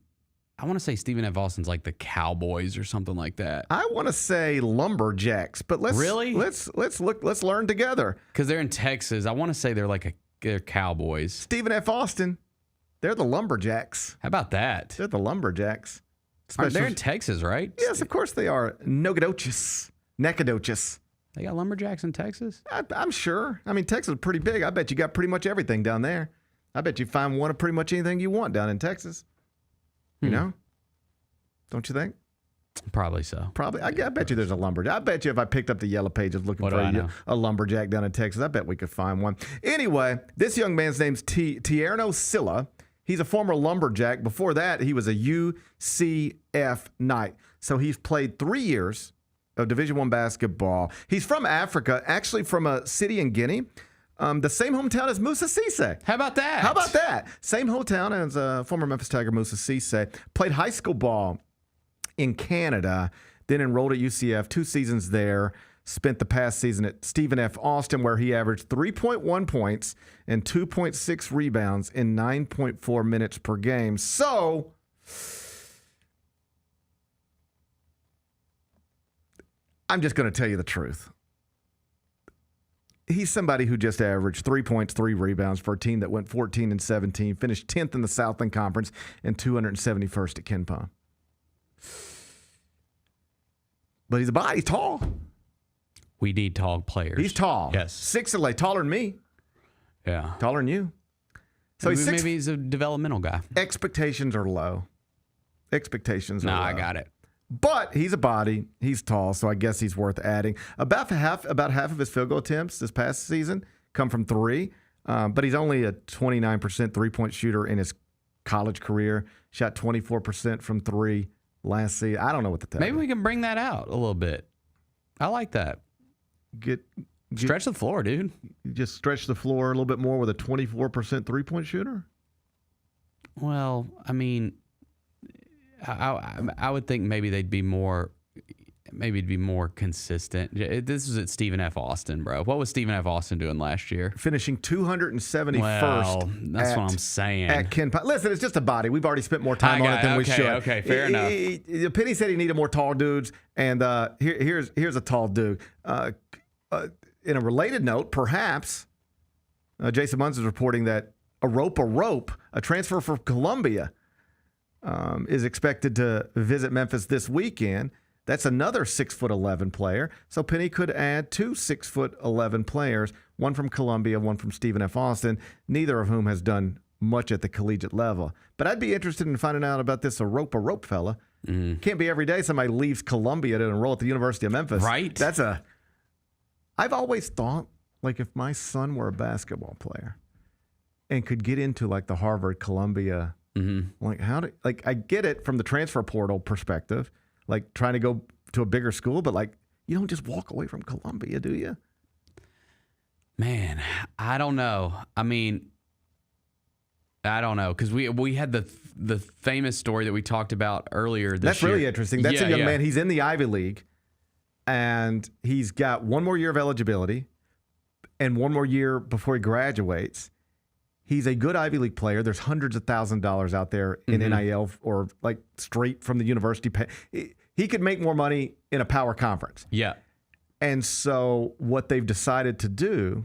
I want to say Stephen F. Austin's like the Cowboys or something like that. I want to say Lumberjacks, but let's learn together. Because they're in Texas. I want to say they're Cowboys. Stephen F. Austin, they're the Lumberjacks. How about that? They're the Lumberjacks. They're in Texas, right? Yes, of course they are. Nacogdoches. They got lumberjacks in Texas? I'm sure. I mean, Texas is pretty big. I bet you got pretty much everything down there. I bet you find one of pretty much anything you want down in Texas. You know? Don't you think? Probably so. Probably. I bet you there's a lumberjack. I bet you if I picked up the Yellow Pages looking for a lumberjack down in Texas, I bet we could find one. Anyway, this young man's name's Tierno Silla. He's a former lumberjack. Before that, he was a UCF Knight. So he's played 3 years of Division I basketball. He's from Africa, actually from a city in Guinea. The same hometown as Moussa Cisse. How about that? Same hometown as former Memphis Tiger Moussa Cisse. Played high school ball in Canada, then enrolled at UCF, 2 seasons there. Spent the past season at Stephen F. Austin, where he averaged 3.1 points and 2.6 rebounds in 9.4 minutes per game. So, I'm just going to tell you the truth. He's somebody who just averaged 3 points, 3 rebounds for a team that went 14-17, finished 10th in the Southland Conference and 271st at Ken Palm. But he's tall. We need tall players. He's tall. Yes. 6'8", taller than me. Yeah. Taller than you. So maybe he's a developmental guy. Expectations are low. No, I got it. But he's a body. He's tall, so I guess he's worth adding. About half of his field goal attempts this past season come from 3, but he's only a 29% three-point shooter in his college career. Shot 24% from 3 last season. I don't know what to tell you. Maybe we can bring that out a little bit. I like that. Stretch the floor, dude. You just stretch the floor a little bit more with a 24% three-point shooter? Well, I mean, I would think maybe it'd be more consistent. This is at Stephen F. Austin, bro. What was Stephen F. Austin doing last year? Finishing 271st. Well, that's what I'm saying. At Ken Palm. Listen, it's just a body. We've already spent more time on it than we should. Okay, fair enough. Penny said he needed more tall dudes, and here's a tall dude. In a related note, perhaps, Jason Munz is reporting that Rope, a transfer from Columbia, is expected to visit Memphis this weekend. That's another 6'11" player. So Penny could add 2 6'11" players, one from Columbia, one from Stephen F. Austin, neither of whom has done much at the collegiate level. But I'd be interested in finding out about this Rope fella. Can't be every day somebody leaves Columbia to enroll at the University of Memphis. Right. I've always thought, like, if my son were a basketball player and could get into, like, the Harvard, Columbia, I get it from the transfer portal perspective, like trying to go to a bigger school, but like you don't just walk away from Columbia, do you? Man, I don't know. I mean, I don't know because we had the famous story that we talked about earlier this year. That's really interesting. That's a young man. He's in the Ivy League, and he's got 1 more year of eligibility and 1 more year before he graduates. He's a good Ivy League player. There's hundreds of $1,000s out there in NIL or like straight from the university. He could make more money in a power conference. Yeah. And so what they've decided to do,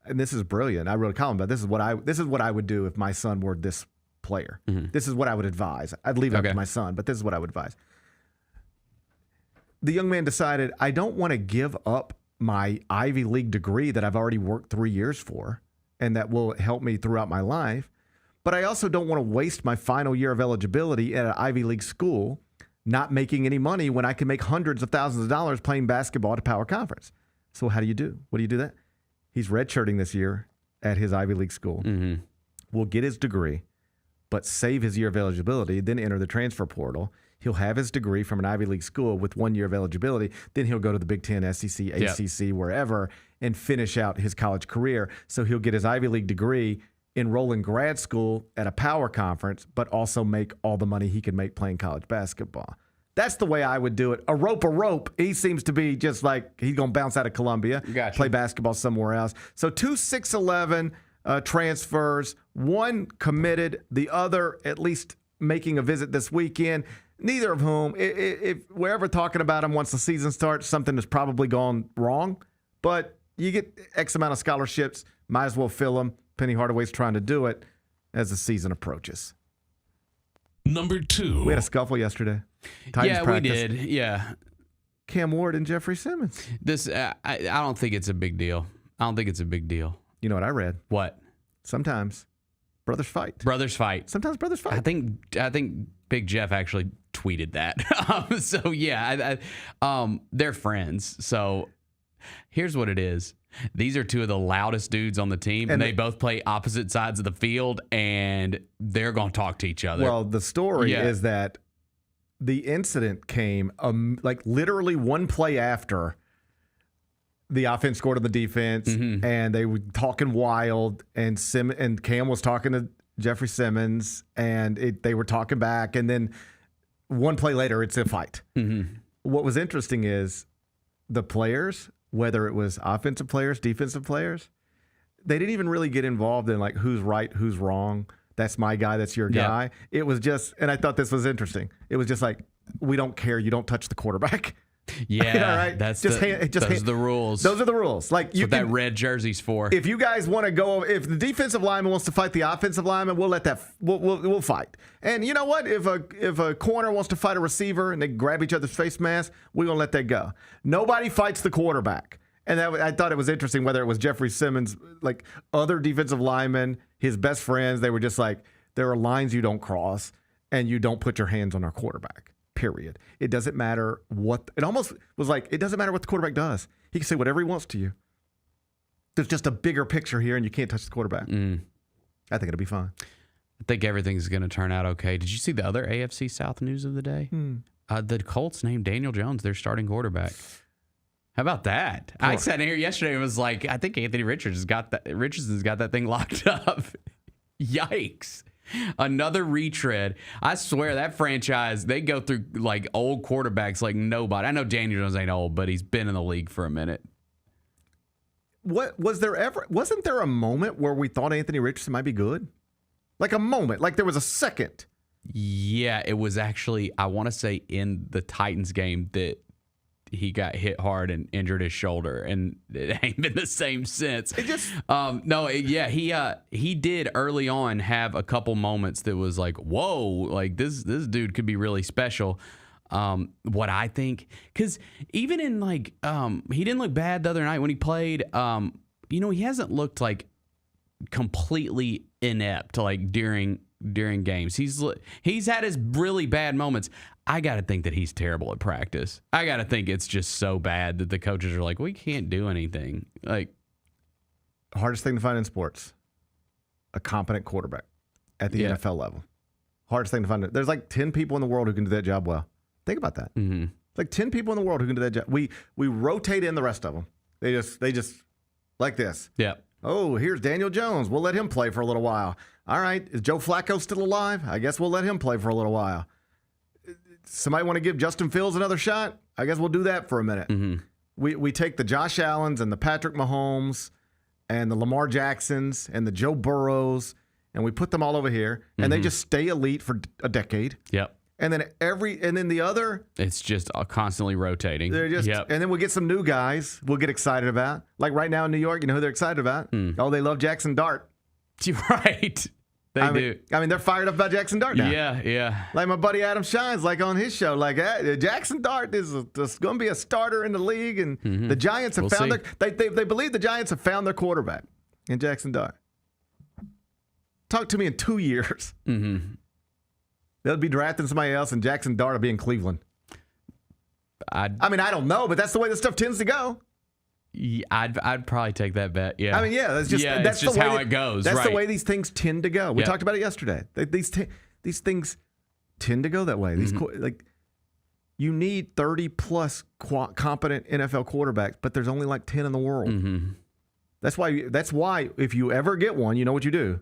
and this is brilliant. I wrote a column about this. This is what I would do if my son were this player. This is what I would advise. I'd leave it up to my son, but this is what I would advise. the young man decided, I don't want to give up my Ivy League degree that I've already worked 3 years for and that will help me throughout my life. But I also don't want to waste my final year of eligibility at an Ivy League school not making any money when I can make hundreds of thousands of dollars playing basketball at a power conference. So how do you do? What do you do that? He's redshirting this year at his Ivy League school. Will get his degree, but save his year of eligibility, then enter the transfer portal. He'll have his degree from an Ivy League school with 1 year of eligibility. Then he'll go to the Big Ten, SEC, ACC, wherever, and finish out his college career. So he'll get his Ivy League degree, enroll in grad school at a power conference, but also make all the money he can make playing college basketball. That's the way I would do it. A rope. He seems to be just like he's going to bounce out of Columbia, play basketball somewhere else. So 2 6'11" transfers, one committed, the other at least making a visit this weekend. Neither of whom, if we're ever talking about them once the season starts, something has probably gone wrong. But you get X amount of scholarships, might as well fill them. Penny Hardaway's trying to do it as the season approaches. Number 2. We had a scuffle yesterday. Titans practice. We did. Yeah. Cam Ward and Jeffrey Simmons. This, I don't think it's a big deal. You know what I read? What? Sometimes brothers fight. Sometimes brothers fight. I think Big Jeff actually tweeted that. So yeah, they're friends. So here's what it is. These are two of the loudest dudes on the team, and they both play opposite sides of the field, and they're going to talk to each other. Well, the story is that the incident came like literally one play after the offense scored on the defense, and they were talking wild, and Cam was talking to Jeffrey Simmons, and they were talking back, and then one play later, it's a fight. What was interesting is the players, whether it was offensive players, defensive players, they didn't even really get involved in like who's right, who's wrong. That's my guy, that's your guy. It was just, and I thought this was interesting. It was just like, we don't care. You don't touch the quarterback. Yeah, right? those are the rules. Those are the rules. Like that's what that red jersey's for. If you guys want to go, if the defensive lineman wants to fight the offensive lineman, we'll let that. We'll fight. And you know what? If a corner wants to fight a receiver and they grab each other's face mask, we're gonna let that go. Nobody fights the quarterback. And I thought it was interesting whether it was Jeffrey Simmons, like other defensive linemen, his best friends. They were just like, there are lines you don't cross, and you don't put your hands on our quarterback. Period. It doesn't matter what. It almost was like it doesn't matter what the quarterback does. He can say whatever he wants to you. There's just a bigger picture here, and you can't touch the quarterback. I think it'll be fine. I think everything's going to turn out okay. Did you see the other AFC South news of the day? The Colts named Daniel Jones their starting quarterback. How about that? Poor. I sat in here yesterday and was like, I think Anthony Richardson's got that thing locked up. Yikes. Another retread. I swear that franchise, they go through like old quarterbacks like nobody. I know Daniel Jones ain't old, but he's been in the league for a minute. Wasn't there a moment where we thought Anthony Richardson might be good? Like a moment, like there was a second. Yeah, it was actually, I want to say in the Titans game that he got hit hard and injured his shoulder, and it ain't been the same since. He did early on have a couple moments that was like, whoa, like this dude could be really special. What I think, because even in like, he didn't look bad the other night when he played. He hasn't looked like completely inept like during games. He's had his really bad moments. I got to think that he's terrible at practice. I got to think it's just so bad that the coaches are like, we can't do anything. Like, hardest thing to find in sports, a competent quarterback at the NFL level. Hardest thing to find. There's like 10 people in the world who can do that job well. Think about that. Like 10 people in the world who can do that job. We rotate in the rest of them. They just like this. Yeah. Oh, here's Daniel Jones. We'll let him play for a little while. All right. Is Joe Flacco still alive? I guess we'll let him play for a little while. Somebody want to give Justin Fields another shot? I guess we'll do that for a minute. We take the Josh Allens and the Patrick Mahomes and the Lamar Jacksons and the Joe Burrows, and we put them all over here, and they just stay elite for a decade. Yep. And then the other, it's just constantly rotating. They're just, and then we'll get some new guys we'll get excited about. Like right now in New York, you know who they're excited about? Oh, they love Jackson Dart. Right. They do. I mean, they're fired up about Jackson Dart now. Yeah. Like my buddy Adam Shines, like on his show, like Jackson Dart is going to be a starter in the league, and the Giants have found they believe the Giants have found their quarterback in Jackson Dart. Talk to me in 2 years. Mm-hmm. They'll be drafting somebody else, and Jackson Dart will be in Cleveland. I don't know, but that's the way this stuff tends to go. Yeah, I'd probably take that bet. Yeah. I mean, yeah, that's just how it goes. That's right. the way these things tend to go. We talked about it yesterday. These things tend to go that way. These you need 30 plus competent NFL quarterbacks, but there's only like 10 in the world. Mm-hmm. That's why if you ever get one, you know what you do?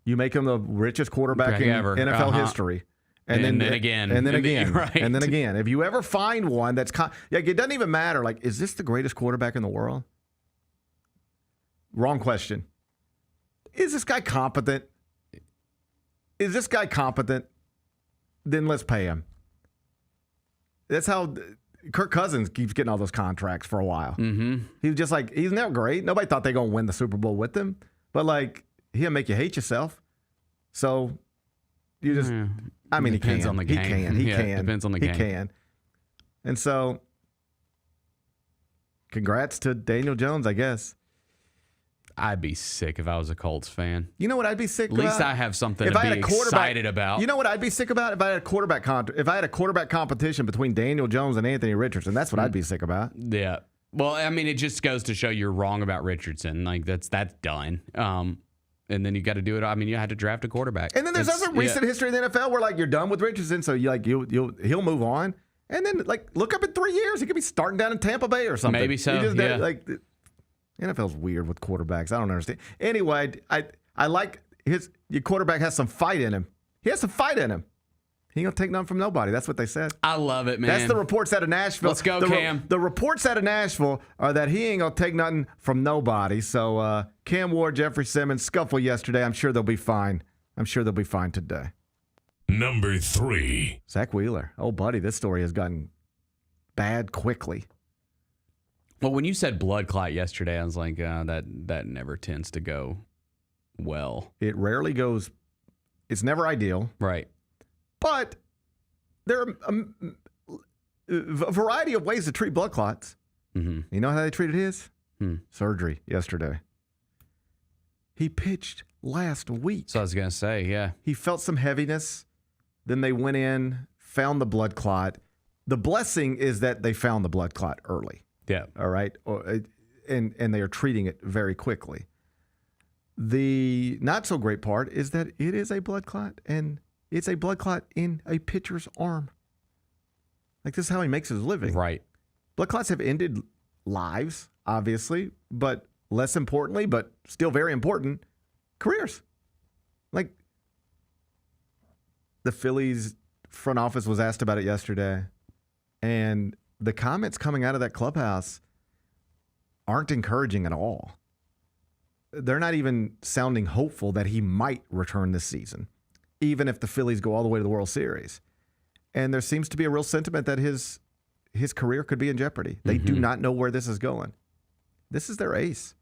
You make him the richest quarterback in NFL history. And then again. And then again. Right. And then again. If you ever find one that's it doesn't even matter. Like, is this the greatest quarterback in the world? Wrong question. Is this guy competent? Then let's pay him. That's how Kirk Cousins keeps getting all those contracts for a while. Mm-hmm. He was just like, he's never great. Nobody thought they were going to win the Super Bowl with him. But, like, he'll make you hate yourself. So, you just, I mean, Depends on the game. He can. Depends on the game. He can. And so, congrats to Daniel Jones, I guess. I'd be sick if I was a Colts fan. You know what I'd be sick about? At least I have something to be excited about. You know what I'd be sick about? If I had a quarterback competition between Daniel Jones and Anthony Richardson, that's what I'd be sick about. Yeah. Well, I mean, it just goes to show you're wrong about Richardson. Like, that's done. And then you got to do it. I mean, you had to draft a quarterback. And then there's other recent history in the NFL where, like, you're done with Richardson, so he'll move on. And then, like, look up in 3 years, he could be starting down in Tampa Bay or something. Maybe so. NFL's weird with quarterbacks. I don't understand. Anyway, I like your quarterback has some fight in him. He has some fight in him. He ain't gonna take nothing from nobody. That's what they said. I love it, man. That's the reports out of Nashville. Let's go, Cam. The reports out of Nashville are that he ain't gonna take nothing from nobody. So Cam Ward, Jeffrey Simmons, scuffle yesterday. I'm sure they'll be fine. I'm sure they'll be fine today. Number 3. Zach Wheeler. Oh, buddy, this story has gotten bad quickly. Well, when you said blood clot yesterday, I was like, that never tends to go well. It rarely goes. It's never ideal. Right. But there are a variety of ways to treat blood clots. Mm-hmm. You know how they treated his? Surgery yesterday. He pitched last week. So I was going to say, yeah. He felt some heaviness. Then they went in, found the blood clot. The blessing is that they found the blood clot early. Yeah. All right. And they are treating it very quickly. The not so great part is that it is a blood clot, and it's a blood clot in a pitcher's arm. Like, this is how he makes his living. Right. Blood clots have ended lives, obviously, but less importantly, but still very important, careers. Like, the Phillies front office was asked about it yesterday, and the comments coming out of that clubhouse aren't encouraging at all. They're not even sounding hopeful that he might return this season, even if the Phillies go all the way to the World Series. And there seems to be a real sentiment that his career could be in jeopardy. They do not know where this is going. This is their ace.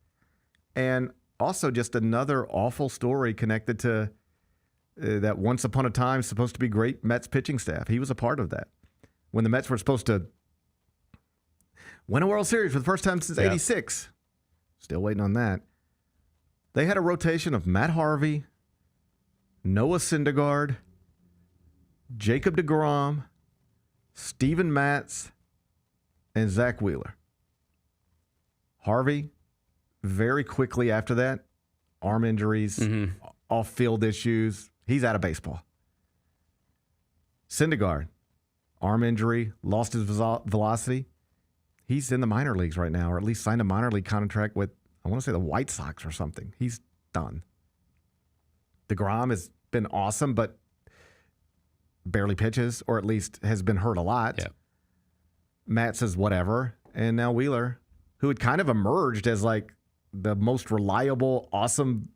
And also just another awful story connected to that once upon a time supposed to be great Mets pitching staff. He was a part of that. When the Mets were supposed to win a World Series for the first time since '86. Still waiting on that. They had a rotation of Matt Harvey, Noah Syndergaard, Jacob deGrom, Steven Matz, and Zach Wheeler. Harvey, very quickly after that, arm injuries, off-field issues. He's out of baseball. Syndergaard, arm injury, lost his velocity. He's in the minor leagues right now, or at least signed a minor league contract with, I want to say, the White Sox or something. He's done. DeGrom has been awesome, but barely pitches, or at least has been hurt a lot. Yeah. Matt says whatever. And now Wheeler, who had kind of emerged as like the most reliable, awesome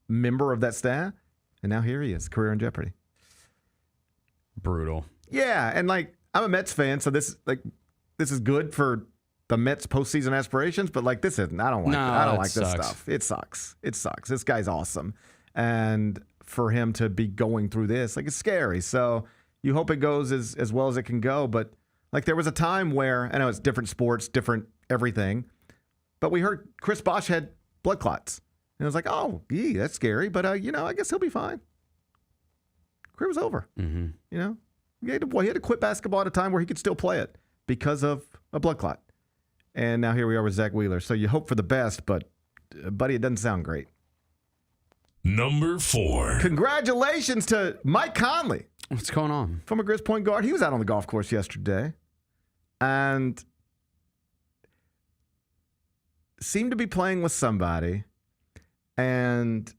member of that staff. And now here he is, career in jeopardy. Brutal. Yeah, and like, I'm a Mets fan, so this is good for the Mets postseason aspirations, but like, this isn't. I don't like this sucks. stuff. It sucks. This guy's awesome. And for him to be going through this, like, it's scary. So you hope it goes as well as it can go. But like, there was a time where, I know it's different sports, different everything, but we heard Chris Bosh had blood clots. And it was like, oh, that's scary. But, I guess he'll be fine. Career was over. Mm-hmm. He had to quit basketball at a time where he could still play it because of a blood clot. And now here we are with Zach Wheeler. So you hope for the best, but, buddy, it doesn't sound great. Number 4. Congratulations to Mike Conley. What's going on? Former Grizz point guard. He was out on the golf course yesterday and seemed to be playing with somebody. And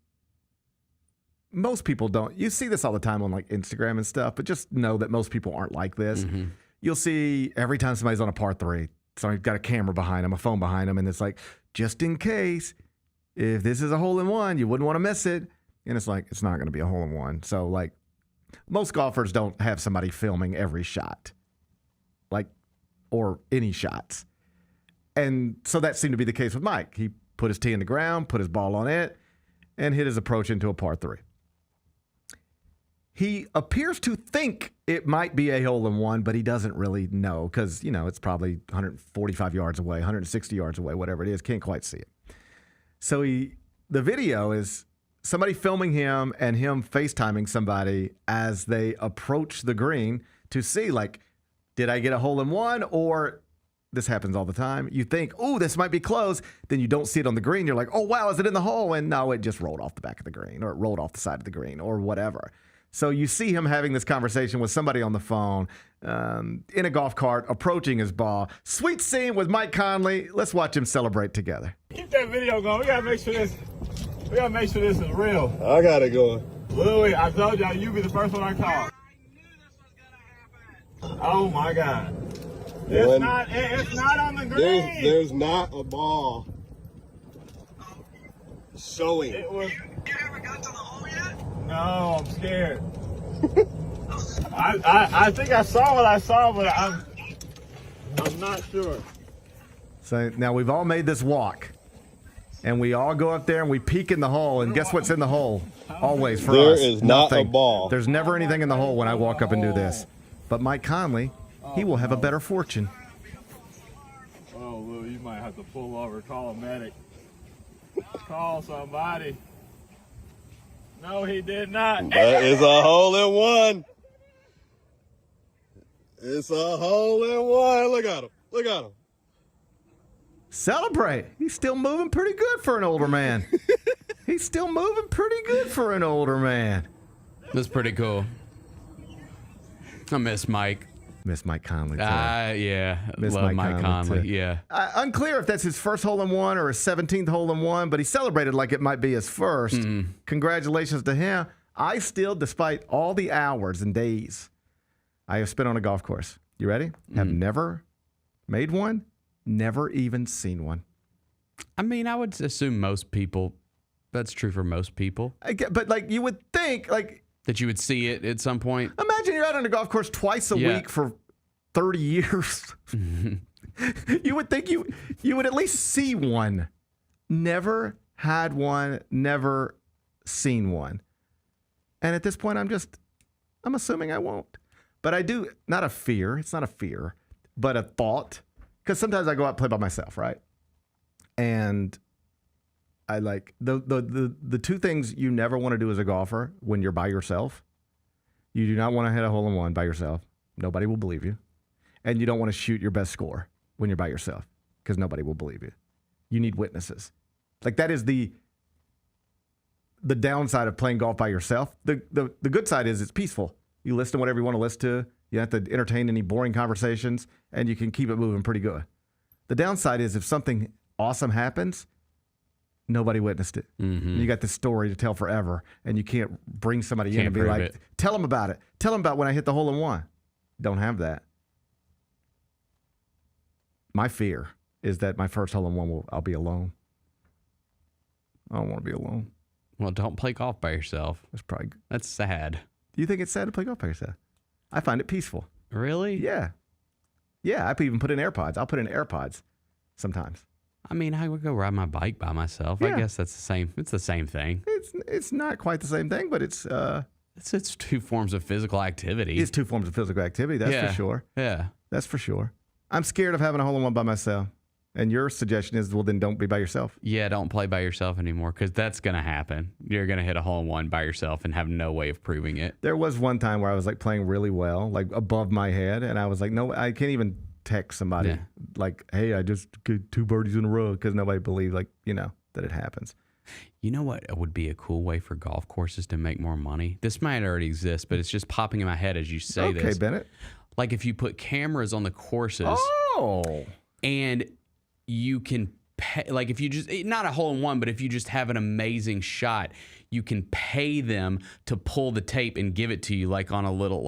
most people don't. You see this all the time on like Instagram and stuff, but just know that most people aren't like this. Mm-hmm. You'll see every time somebody's on a par 3, somebody's got a camera behind them, a phone behind them, and it's like, just in case, if this is a hole-in-one, you wouldn't want to miss it. And it's like, it's not going to be a hole-in-one. So, like, most golfers don't have somebody filming every shot, like, or any shots. And so that seemed to be the case with Mike. He put his tee in the ground, put his ball on it, and hit his approach into a par 3. He appears to think it might be a hole-in-one, but he doesn't really know because, it's probably 145 yards away, 160 yards away, whatever it is. Can't quite see it. So the video is somebody filming him and him FaceTiming somebody as they approach the green to see, like, did I get a hole-in-one? Or this happens all the time. You think, oh, this might be close. Then you don't see it on the green. You're like, oh, wow, is it in the hole? And no, it just rolled off the back of the green or it rolled off the side of the green or whatever. So you see him having this conversation with somebody on the phone, in a golf cart, approaching his ball. Sweet scene with Mike Conley. Let's watch him celebrate together. Keep that video going. We gotta make sure this is real. I got it going. Louis, I told y'all you be the first one I call. Oh my God. It's not on the green. There's not a ball showing. It was. You ever got to the hole yet? No, I'm scared. I think I saw what I saw, but I'm not sure. So now we've all made this walk. And we all go up there and we peek in the hole. And guess what's in the hole? Always for us. There is not a ball. There's never anything in the hole when I walk up and do this. But Mike Conley, he will have a better fortune. Oh, Lou, you might have to pull over, call a medic. Call somebody. No, he did not. That is a hole-in-one. It's a hole-in-one. Look at him. Look at him. Celebrate. He's still moving pretty good for an older man. He's still moving pretty good for an older man. That's pretty cool. I miss Mike. Miss Mike Conley, too. Yeah. Miss Love Mike Conley, Conley, too. yeah. Unclear if that's his first hole-in-one or his 17th hole-in-one, but he celebrated like it might be his first. Mm-hmm. Congratulations to him. I still, despite all the hours and days I have spent on a golf course, you ready? Have never made one, never even seen one. I mean, I would assume most people, that's true for most people. But, like, you would think, like... that you would see it at some point. Imagine you're out on a golf course twice a week for 30 years. You would think you would at least see one. Never had one, never seen one. And at this point, I'm assuming I won't. But I do, not a fear, it's not a fear, but a thought. Because sometimes I go out and play by myself, right? And I like the two things you never want to do as a golfer when you're by yourself. You do not want to hit a hole-in-one by yourself. Nobody will believe you. And you don't want to shoot your best score when you're by yourself because nobody will believe you. You need witnesses. Like, that is the downside of playing golf by yourself. The good side is it's peaceful. You listen to whatever you want to listen to. You don't have to entertain any boring conversations, and you can keep it moving pretty good. The downside is if something awesome happens, nobody witnessed it. Mm-hmm. You got this story to tell forever, and you can't bring somebody in and be like, tell them about it. Tell them about when I hit the hole-in-one. Don't have that. My fear is that my first hole-in-one, I'll be alone. I don't want to be alone. Well, don't play golf by yourself. That's sad. Do you think it's sad to play golf by yourself? I find it peaceful. Really? Yeah. Yeah, I even put in AirPods. I'll put in AirPods sometimes. I mean, I would go ride my bike by myself. Yeah. I guess that's the same. It's the same thing. It's not quite the same thing, but it's two forms of physical activity. It's two forms of physical activity. That's for sure. Yeah, that's for sure. I'm scared of having a hole in one by myself. And your suggestion is, well, then don't be by yourself. Yeah, don't play by yourself anymore because that's going to happen. You're going to hit a hole in one by yourself and have no way of proving it. There was one time where I was like playing really well, like above my head. And I was like, no, I can't even text somebody like, hey, I just get 2 birdies in a row because nobody believes that it happens. You know what would be a cool way for golf courses to make more money? This might already exist, but it's just popping in my head as you say this. Okay, Bennett. Like if you put cameras on the courses. Oh. And you can pay, like if you just, not a hole in one, but if you just have an amazing shot, you can pay them to pull the tape and give it to you like on a little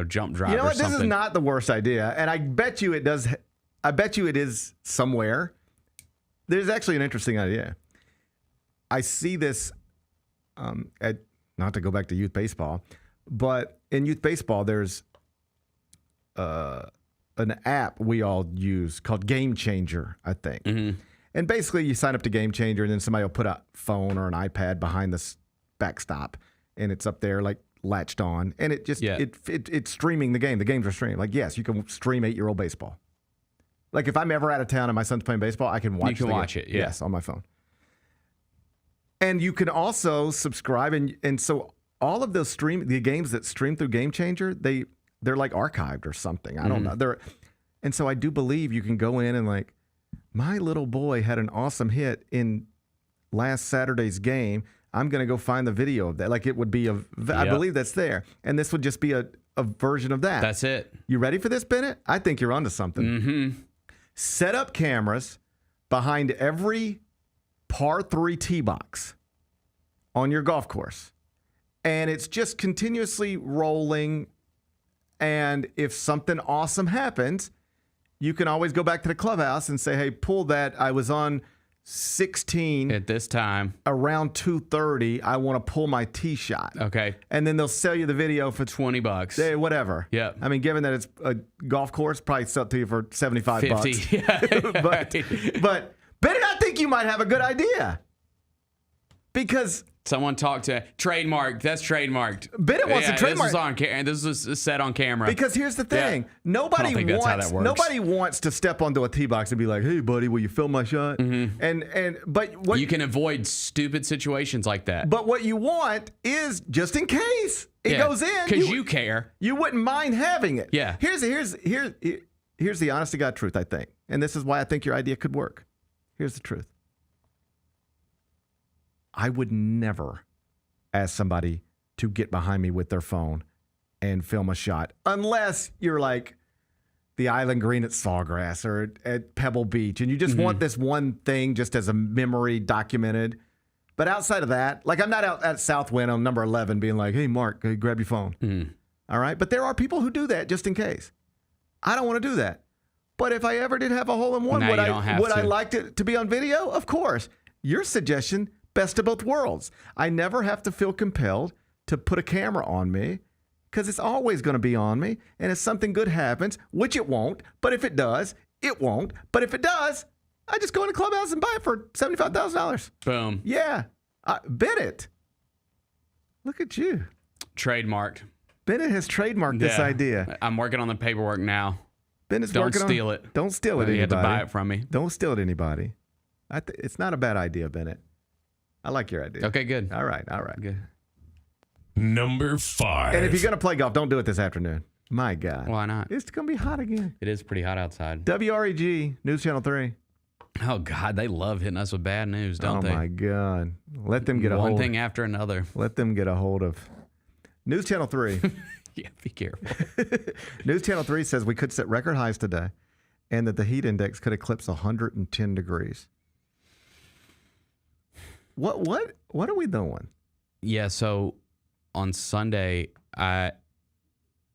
jump drive or something. You know what? This is not the worst idea. And I bet you it does. I bet you it is somewhere. There's actually an interesting idea. I see this not to go back to youth baseball, but in youth baseball, there's an app we all use called Game Changer, I think. Mm-hmm. And basically you sign up to Game Changer and then somebody will put a phone or an iPad behind the backstop and it's up there like latched on and it just, it's streaming the game. The games are streaming. Like, yes, you can stream 8-year-old baseball. Like if I'm ever out of town and my son's playing baseball, I can watch You can watch it, yeah. Yes, on my phone. And you can also subscribe and so all of those the games that stream through Game Changer, they're like archived or something. I don't know. And so I do believe you can go in and like, my little boy had an awesome hit in last Saturday's game. I'm going to go find the video of that. Like it would be I believe that's there. And this would just be a version of that. That's it. You ready for this, Bennett? I think you're onto something. Mm-hmm. Set up cameras behind every par 3 tee box on your golf course. And it's just continuously rolling. And if something awesome happens, you can always go back to the clubhouse and say, hey, pull that. I was on 16 at this time around 2:30. I want to pull my tee shot. Okay. And then they'll sell you the video for $20. Hey, whatever. Yeah. I mean, given that it's a golf course, probably sell it to you for $75. 50. Yeah. but Bennett, I think you might have a good idea. Because someone talked to trademarked. That's trademarked. Bennett wants to trademark. This was set on camera. Because here's the thing: nobody wants to step onto a tee box and be like, "Hey, buddy, will you film my shot?" Mm-hmm. But what you can avoid stupid situations like that. But what you want is just in case it goes in, because you care. You wouldn't mind having it. Yeah. Here's the honest to God truth, I think, and this is why I think your idea could work. Here's the truth. I would never ask somebody to get behind me with their phone and film a shot unless you're like the Island Green at Sawgrass or at Pebble Beach and you just want this one thing just as a memory documented. But outside of that, like I'm not out at Southwind on number 11 being like, hey, Mark, grab your phone. All right. But there are people who do that just in case. I don't want to do that. But if I ever did have a hole in one, would I like it to be on video? Of course. Your suggestion, best of both worlds. I never have to feel compelled to put a camera on me because it's always going to be on me. And if something good happens, which it won't, but if it does, it won't. But if it does, I just go in the clubhouse and buy it for $75,000. Boom. Yeah. Bennett. Look at you. Trademarked. Bennett has trademarked this idea. I'm working on the paperwork now. Bennett's Don't working steal it. Don't steal it, anybody. You have to buy it from me. Don't steal it, anybody. It's not a bad idea, Bennett. I like your idea. Okay, good. All right. Good. Number 5. And if you're going to play golf, don't do it this afternoon. My God. Why not? It's going to be hot again. It is pretty hot outside. WREG, News Channel 3. Oh, God, they love hitting us with bad news, don't they? Oh, my God. Let them get a hold. One thing after another. Let them get a hold of. News Channel 3. Yeah, be careful. News Channel 3 says we could set record highs today and that the heat index could eclipse 110 degrees. What are we doing? Yeah, so on Sunday, I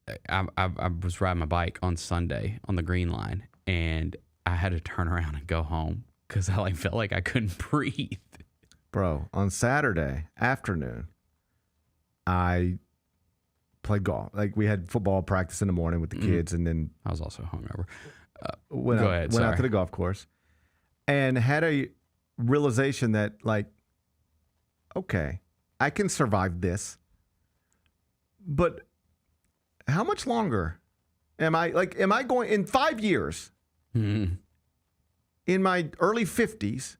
was riding my bike on Sunday on the Green Line, and I had to turn around and go home because I felt like I couldn't breathe. Bro, on Saturday afternoon, I played golf. Like we had football practice in the morning with the kids, and then I was also hungover. Went out to the golf course. and had a realization that, like, okay, I can survive this, but how much longer am I going in 5 years, in my early 50s,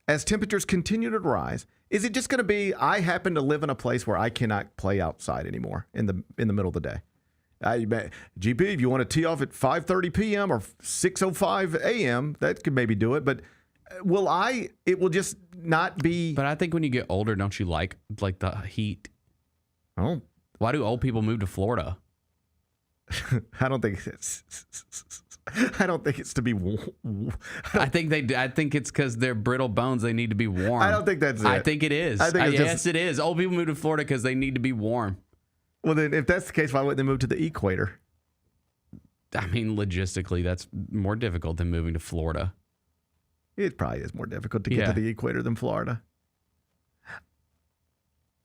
as temperatures continue to rise, is it just going to be I happen to live in a place where I cannot play outside anymore in the middle of the day? GP, if you want to tee off at 5:30 p.m. or 6:05 a.m., that could maybe do it. But it will just not be. But I think when you get older, don't you like the heat? Oh. Why do old people move to Florida? I don't think it's to be warm. I think it's because they're brittle bones. They need to be warm. I don't think that's it. I think it is. I think yes, it is. Old people move to Florida because they need to be warm. Well, then, if that's the case, why wouldn't they move to the equator? I mean, logistically, that's more difficult than moving to Florida. It probably is more difficult to get to the equator than Florida.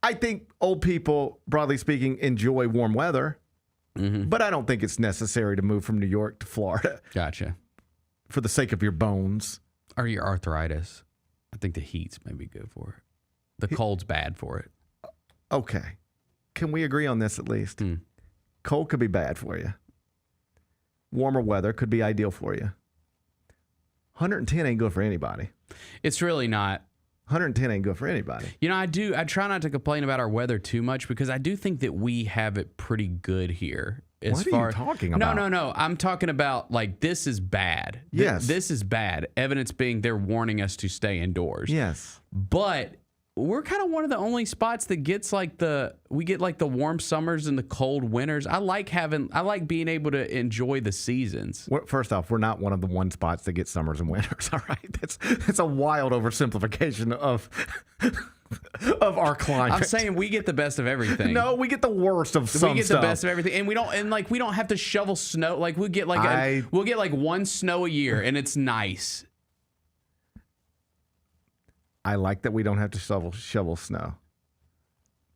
I think old people, broadly speaking, enjoy warm weather. But I don't think it's necessary to move from New York to Florida. Gotcha. For the sake of your bones. Or your arthritis. I think the heat's maybe good for it. The cold's bad for it. Okay. Can we agree on this at least? Cold could be bad for you. Warmer weather could be ideal for you. 110 ain't good for anybody. It's really not. 110 ain't good for anybody. You know, I try not to complain about our weather too much because I do think that we have it pretty good here. What are you talking about? No. I'm talking about, like, this is bad. Yes. This is bad. Evidence being they're warning us to stay indoors. Yes. But we're kind of one of the only spots that gets we get the warm summers and the cold winters. I like being able to enjoy the seasons. First off, we're not one of the one spots that get summers and winters. All right, that's a wild oversimplification of our climate. I'm saying we get the best of everything. No, we get the worst of some stuff. We get the best of everything, and we don't have to shovel snow. Like we'll get one snow a year, and it's nice. I like that we don't have to shovel snow.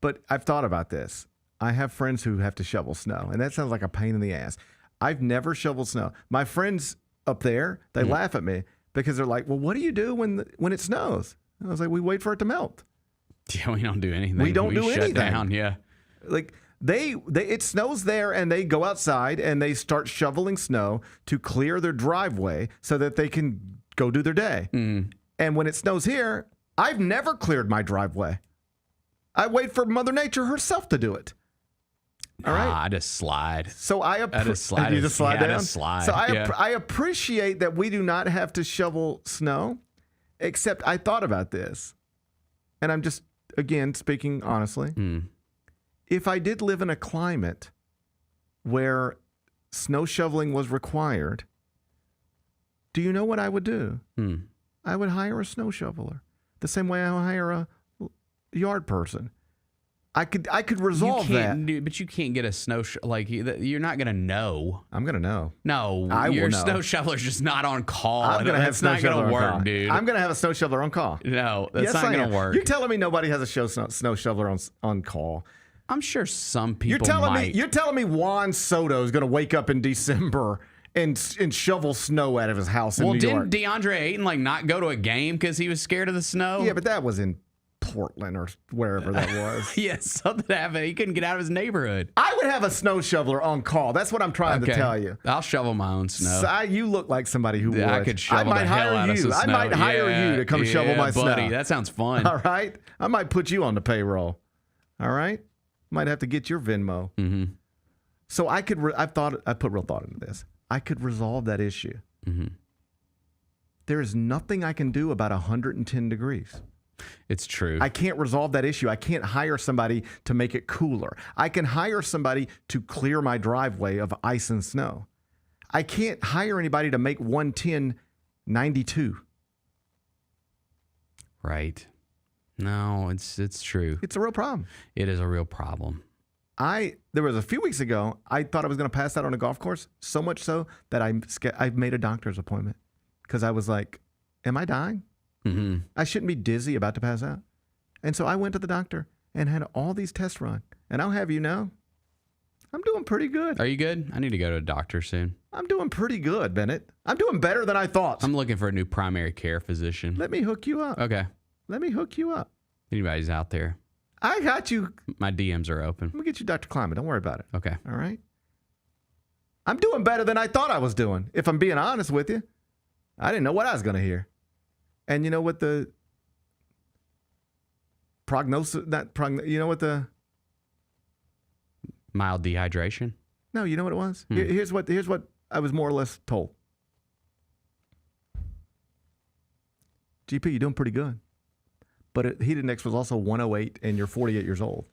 But I've thought about this. I have friends who have to shovel snow, and that sounds like a pain in the ass. I've never shoveled snow. My friends up there, they laugh at me because they're like, well, what do you do when it snows? And I was like, we wait for it to melt. Yeah, we don't do anything. We don't do anything. Shut down, yeah. Like, it snows there, and they go outside, and they start shoveling snow to clear their driveway so that they can go do their day. And when it snows here, I've never cleared my driveway. I wait for Mother Nature herself to do it. All right, I just slide. So I just slide. You just slide down. I just slide. So I appreciate that we do not have to shovel snow. Except I thought about this, and I'm just again speaking honestly. If I did live in a climate where snow shoveling was required, do you know what I would do? I would hire a snow shoveler. The same way I would hire a yard person. I could resolve that. But you can't get a snow you're not gonna know. I'm gonna know. No, your snow shoveler's just not on call. I'm gonna have not gonna work, dude. I'm gonna have a snow shoveler on call. No, that's not gonna work. You're telling me nobody has a snow shoveler on call? I'm sure some people might. You're telling me Juan Soto is gonna wake up in December and shovel snow out of his house in New York? Didn't DeAndre Ayton not go to a game because he was scared of the snow? Yeah, but that was in Portland or wherever that was. Yeah, something happened. He couldn't get out of his neighborhood. I would have a snow shoveler on call. That's what I'm trying to tell you. I'll shovel my own snow. You look like somebody who would. I could shovel the hell out of some snow. I might hire you to come shovel my buddy, snow. That sounds fun. All right? I might put you on the payroll. All right? Might have to get your Venmo. So I could. I put real thought into this. I could resolve that issue. There is nothing I can do about 110 degrees. It's true. I can't resolve that issue. I can't hire somebody to make it cooler. I can hire somebody to clear my driveway of ice and snow. I can't hire anybody to make 110 92. Right. No, it's true. It's a real problem. It is a real problem. There was a few weeks ago, I thought I was going to pass out on a golf course, so much so that I made a doctor's appointment because I was like, am I dying? I shouldn't be dizzy about to pass out. And so I went to the doctor and had all these tests run. And I'll have you know, I'm doing pretty good. Are you good? I need to go to a doctor soon. I'm doing pretty good, Bennett. I'm doing better than I thought. I'm looking for a new primary care physician. Let me hook you up. Okay. Let me hook you up. Anybody's out there. I got you. My DMs are open. Let me get you Dr. Kleiman. Don't worry about it. Okay. All right? I'm doing better than I thought I was doing, if I'm being honest with you. I didn't know what I was going to hear. And you know what the prognosis, you know what the... Mild dehydration? No, you know what it was? Here's what I was more or less told. GP, you're doing pretty good. But heat index was also 108 and you're 48 years old.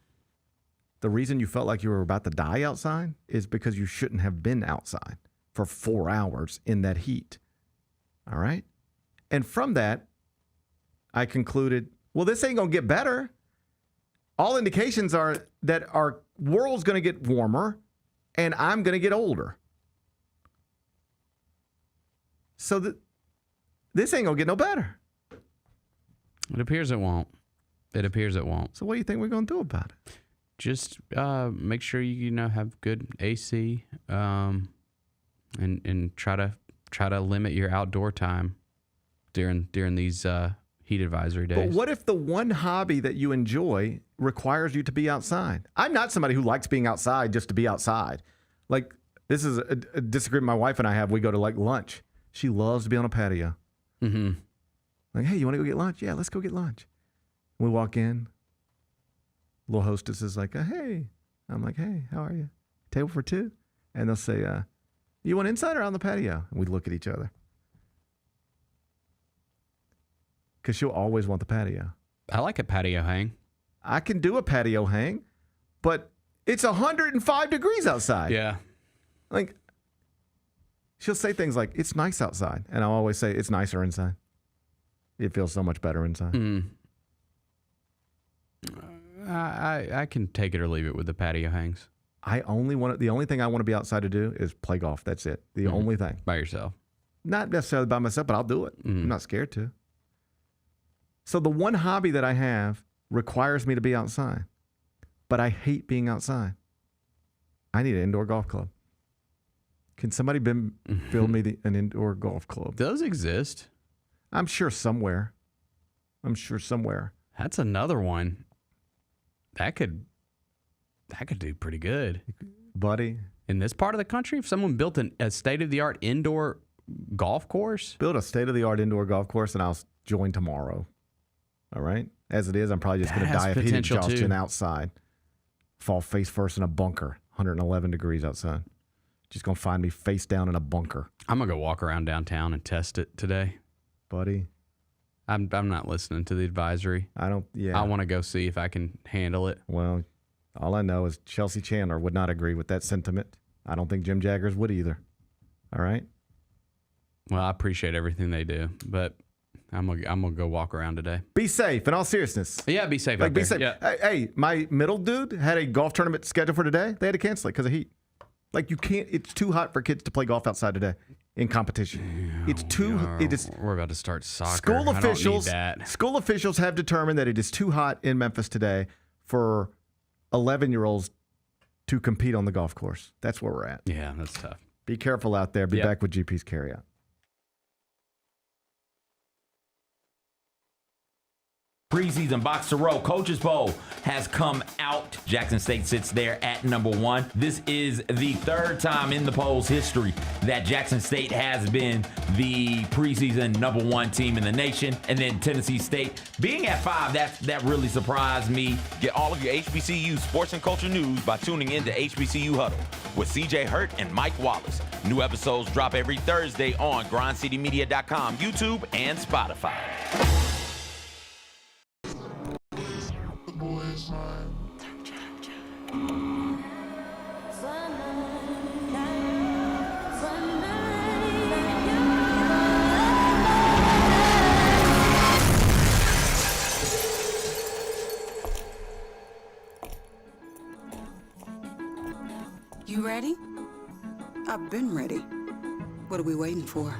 The reason you felt like you were about to die outside is because you shouldn't have been outside for 4 hours in that heat. All right? And from that, I concluded, well, this ain't going to get better. All indications are that our world's going to get warmer and I'm going to get older. So this ain't going to get no better. It appears it won't. It appears it won't. So what do you think we're going to do about it? Just make sure you have good AC, and try to limit your outdoor time during these heat advisory days. But what if the one hobby that you enjoy requires you to be outside? I'm not somebody who likes being outside just to be outside. Like, this is a disagreement my wife and I have. We go to like lunch. She loves to be on a patio. Mm-hmm. Like, hey, you want to go get lunch? Yeah, let's go get lunch. We walk in. Little hostess is like, hey. I'm like, hey, how are you? Table for two? And they'll say, you want inside or on the patio? And we look at each other. Because she'll always want the patio. I like a patio hang. I can do a patio hang, but it's 105 degrees outside. Yeah. Like, she'll say things like, it's nice outside. And I'll always say, it's nicer inside. It feels so much better inside. I can take it or leave it with the patio hangs. The only thing I want to be outside to do is play golf. That's it. The only thing. By yourself. Not necessarily by myself, but I'll do it. I'm not scared to. So the one hobby that I have requires me to be outside, but I hate being outside. I need an indoor golf club. Can somebody build me an indoor golf club? Those exist. I'm sure somewhere. That's another one. That could do pretty good. Buddy. In this part of the country, if someone built a state-of-the-art indoor golf course. Build a state-of-the-art indoor golf course and I'll join tomorrow. All right? As it is, I'm probably just going to die of heat exhaustion outside. Fall face first in a bunker. 111 degrees outside. Just going to find me face down in a bunker. I'm going to go walk around downtown and test it today. Buddy. I'm not listening to the advisory. I want to go see if I can handle it. Well, all I know is Chelsea Chandler would not agree with that sentiment. I don't think Jim Jaggers would either. All right? Well, I appreciate everything they do, but I'm gonna go walk around today. Be safe, in all seriousness. Yeah, be safe. Like, be there. safe. Yeah. Hey, my middle dude had a golf tournament scheduled for today. They had to cancel it because of heat. Like, you can't. It's too hot for kids to play golf outside today in competition. It's too. It is. We're about to start soccer. School officials. I don't need that. School officials have determined that it is too hot in Memphis today for 11-year-olds to compete on the golf course. That's where we're at. Yeah, that's tough. Be careful out there. Be back with GP's Carryout. Preseason Box to Row Coaches Bowl has come out. Jackson State sits there at number 1. This is the third time in the poll's history that Jackson State has been the preseason number 1 team in the nation. And then Tennessee State being at 5, that really surprised me. Get all of your HBCU sports and culture news by tuning in to HBCU Huddle with CJ Hurt and Mike Wallace. New episodes drop every Thursday on grindcitymedia.com, YouTube, and Spotify. You ready? I've been ready. What are we waiting for?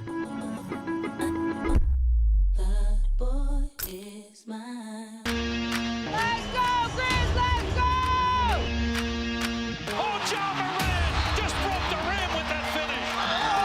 That boy is mine. Let's go, Grizz, let's go! Oh, John Moran just broke the rim with that finish.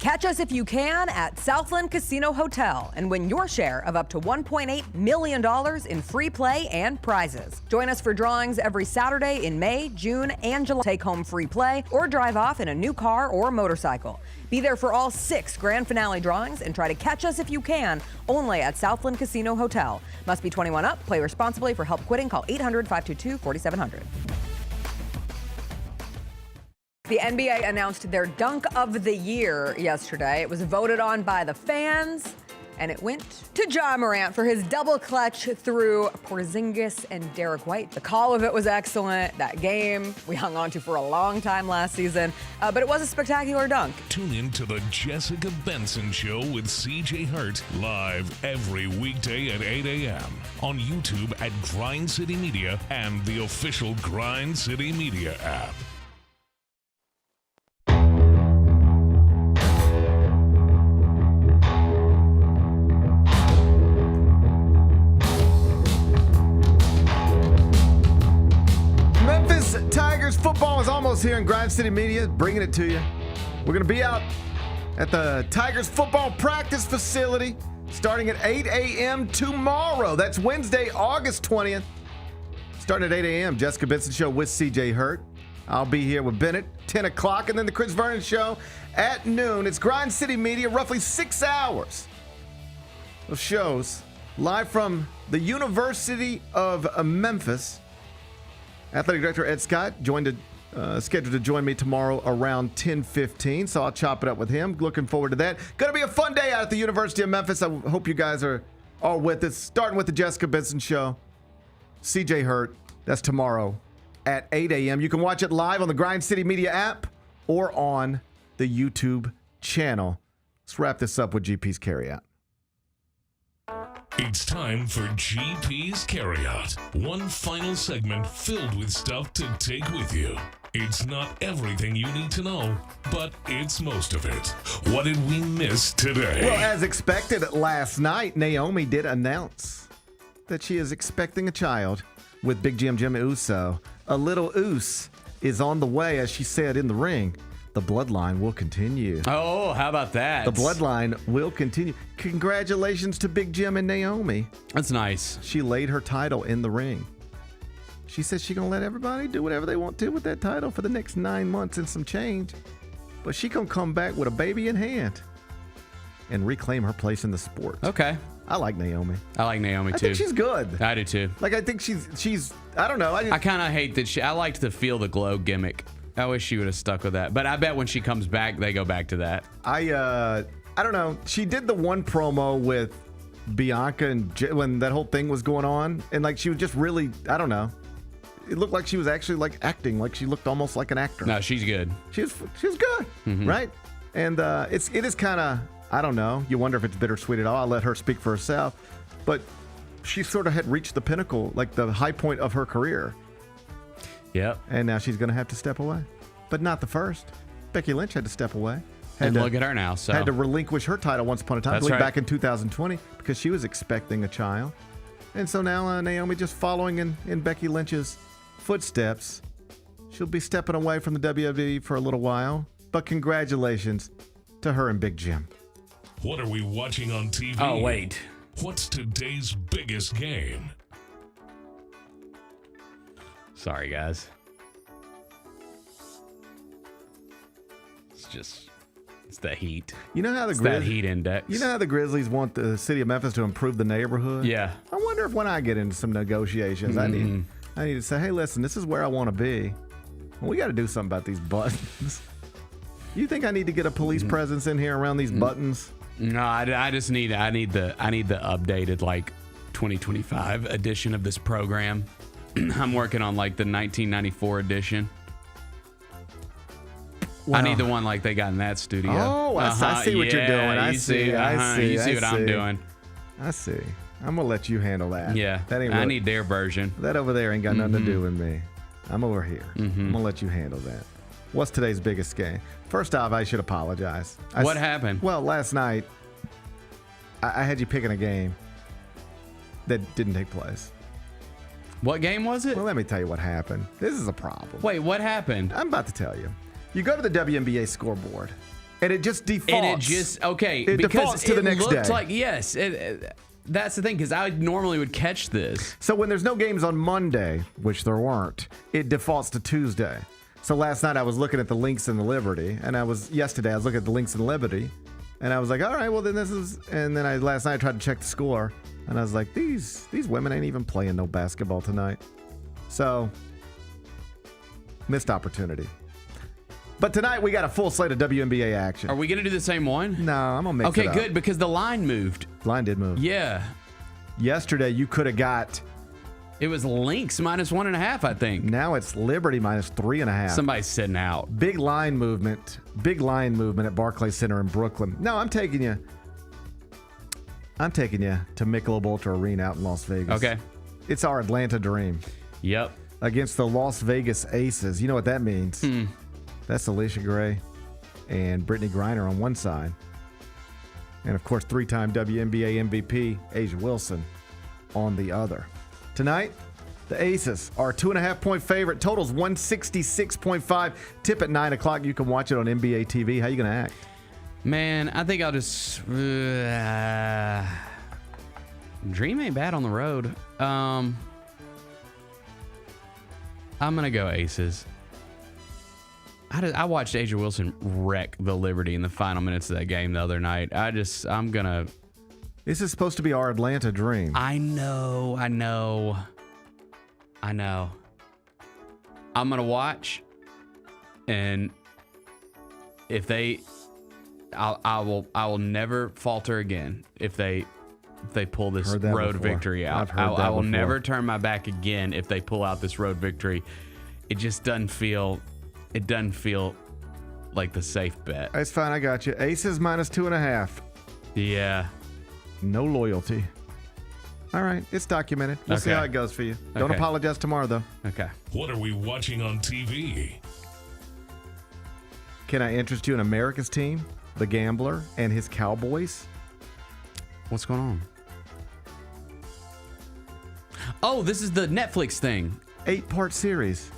Catch us if you can at Southland Casino Hotel and win your share of up to $1.8 million in free play and prizes. Join us for drawings every Saturday in May, June, and July. Take home free play or drive off in a new car or motorcycle. Be there for all 6 grand finale drawings and try to catch us if you can, only at Southland Casino Hotel. Must be 21 up. Play responsibly. For help quitting, call 800-522-4700. The NBA announced their dunk of the year yesterday. It was voted on by the fans, and it went to Ja Morant for his double clutch through Porzingis and Derek White. The call of it was excellent. That game we hung on to for a long time last season, but it was a spectacular dunk. Tune in to the Jessica Benson Show with CJ Hurt live every weekday at 8 a.m. on YouTube at Grind City Media and the official Grind City Media app. Tigers football is almost here in Grind City Media, bringing it to you. We're going to be out at the Tigers football practice facility starting at 8 a.m. tomorrow. That's Wednesday, August 20th. Starting at 8 a.m., Jessica Benson Show with CJ Hurt. I'll be here with Bennett, 10 o'clock, and then the Chris Vernon Show at noon. It's Grind City Media, roughly 6 hours of shows live from the University of Memphis. Athletic Director Ed Scott scheduled to join me tomorrow around 10:15, so I'll chop it up with him. Looking forward to that. Going to be a fun day out at the University of Memphis. I hope you guys are all with us. Starting with the Jessica Benson Show. CJ Hurt, that's tomorrow at 8 a.m. You can watch it live on the Grind City Media app or on the YouTube channel. Let's wrap this up with GP's Carryout. It's time for GP's Carryout. One final segment filled with stuff to take with you. It's not everything you need to know, but it's most of it. What did we miss today? Well, as expected last night, Naomi did announce that she is expecting a child with Big Jim Uso. A little oos is on the way, as she said in the ring. The bloodline will continue. Oh, how about that? The bloodline will continue. Congratulations to Big Jim and Naomi. That's nice. She laid her title in the ring. She says she's going to let everybody do whatever they want to with that title for the next 9 months and some change. But she's going to come back with a baby in hand and reclaim her place in the sport. Okay. I like Naomi. I like Naomi, too. I think she's good. I do, too. Like, I think she's I don't know. I kind of hate that I liked the Feel the Glow gimmick. I wish she would have stuck with that. But I bet when she comes back, they go back to that. I don't know. She did the one promo with Bianca and when that whole thing was going on. And, like, she was just really, I don't know. It looked like she was actually, like, acting. Like, she looked almost like an actor. No, she's good. She was good, right? And it is kind of, I don't know. You wonder if it's bittersweet at all. I'll let her speak for herself. But she sort of had reached the pinnacle, like the high point of her career. Yep. And now she's going to have to step away. But not the first. Becky Lynch had to step away. And look at her now. So had to relinquish her title once upon a time. That's right. Right. Back in 2020 because she was expecting a child. And so now Naomi just following in Becky Lynch's footsteps. She'll be stepping away from the WWE for a little while. But congratulations to her and Big Jim. What are we watching on TV? Oh, wait. What's today's biggest game? Sorry, guys. It's the heat. You know how that heat index. You know how the Grizzlies want the city of Memphis to improve the neighborhood? Yeah. I wonder if when I get into some negotiations, I need to say, hey, listen, this is where I want to be. Well, we got to do something about these buttons. You think I need to get a police presence in here around these buttons? No, I just need the updated like 2025 edition of this program. I'm working on like the 1994 edition. Wow. I need the one like they got in that studio. Oh, I see what you're doing. I see. You see what I'm doing. I see. I'm going to let you handle that. Yeah. I need their version. That over there ain't got nothing to do with me. I'm over here. I'm going to let you handle that. What's today's biggest game? First off, I should apologize. What happened? Well, last night, I had you picking a game that didn't take place. What game was it? Well, let me tell you what happened. This is a problem. Wait, what happened? I'm about to tell you. You go to the WNBA scoreboard, And it just defaults. And it just, okay. It defaults to the next day. It looked like, yes. That's the thing, because I normally would catch this. So when there's no games on Monday, which there weren't, it defaults to Tuesday. So last night I was looking at the Lynx and the Liberty, and yesterday I was looking at the Lynx and the Liberty, and I was like, all right, well then this is, and then last night I tried to check the score, and I was like, these women ain't even playing no basketball tonight. So, missed opportunity. But tonight we got a full slate of WNBA action. Are we going to do the same one? No, I'm going to mix it up. Okay, good, because the line moved. Line did move. Yeah. Yesterday you could have got... It was Lynx -1.5, I think. Now it's Liberty -3.5. Somebody's sitting out. Big line movement at Barclays Center in Brooklyn. No, I'm taking you to Michelob Ultra Arena out in Las Vegas. Okay. It's our Atlanta dream. Yep. Against the Las Vegas Aces. You know what that means. That's Alicia Gray and Brittany Griner on one side. And, of course, 3-time WNBA MVP A'ja Wilson on the other. Tonight, the Aces are a 2.5-point favorite. Total's 166.5. Tip at 9 o'clock. You can watch it on NBA TV. How you going to act? Man, I think I'll just... Dream ain't bad on the road. I'm going to go Aces. I watched A'ja Wilson wreck the Liberty in the final minutes of that game the other night. I'm going to... This is supposed to be our Atlanta dream. I know. I'm going to watch, and if they... I will never falter again if they pull this road victory out. I will never turn my back again if they pull out this road victory. It just doesn't feel like the safe bet. It's fine. I got you. Aces -2.5. Yeah. No loyalty. All right. It's documented. We'll see how it goes for you. Don't apologize tomorrow, though. Okay. What are we watching on TV? Can I interest you in America's team, the Gambler, and his Cowboys? What's going on? Oh, this is the Netflix thing. 8-part series.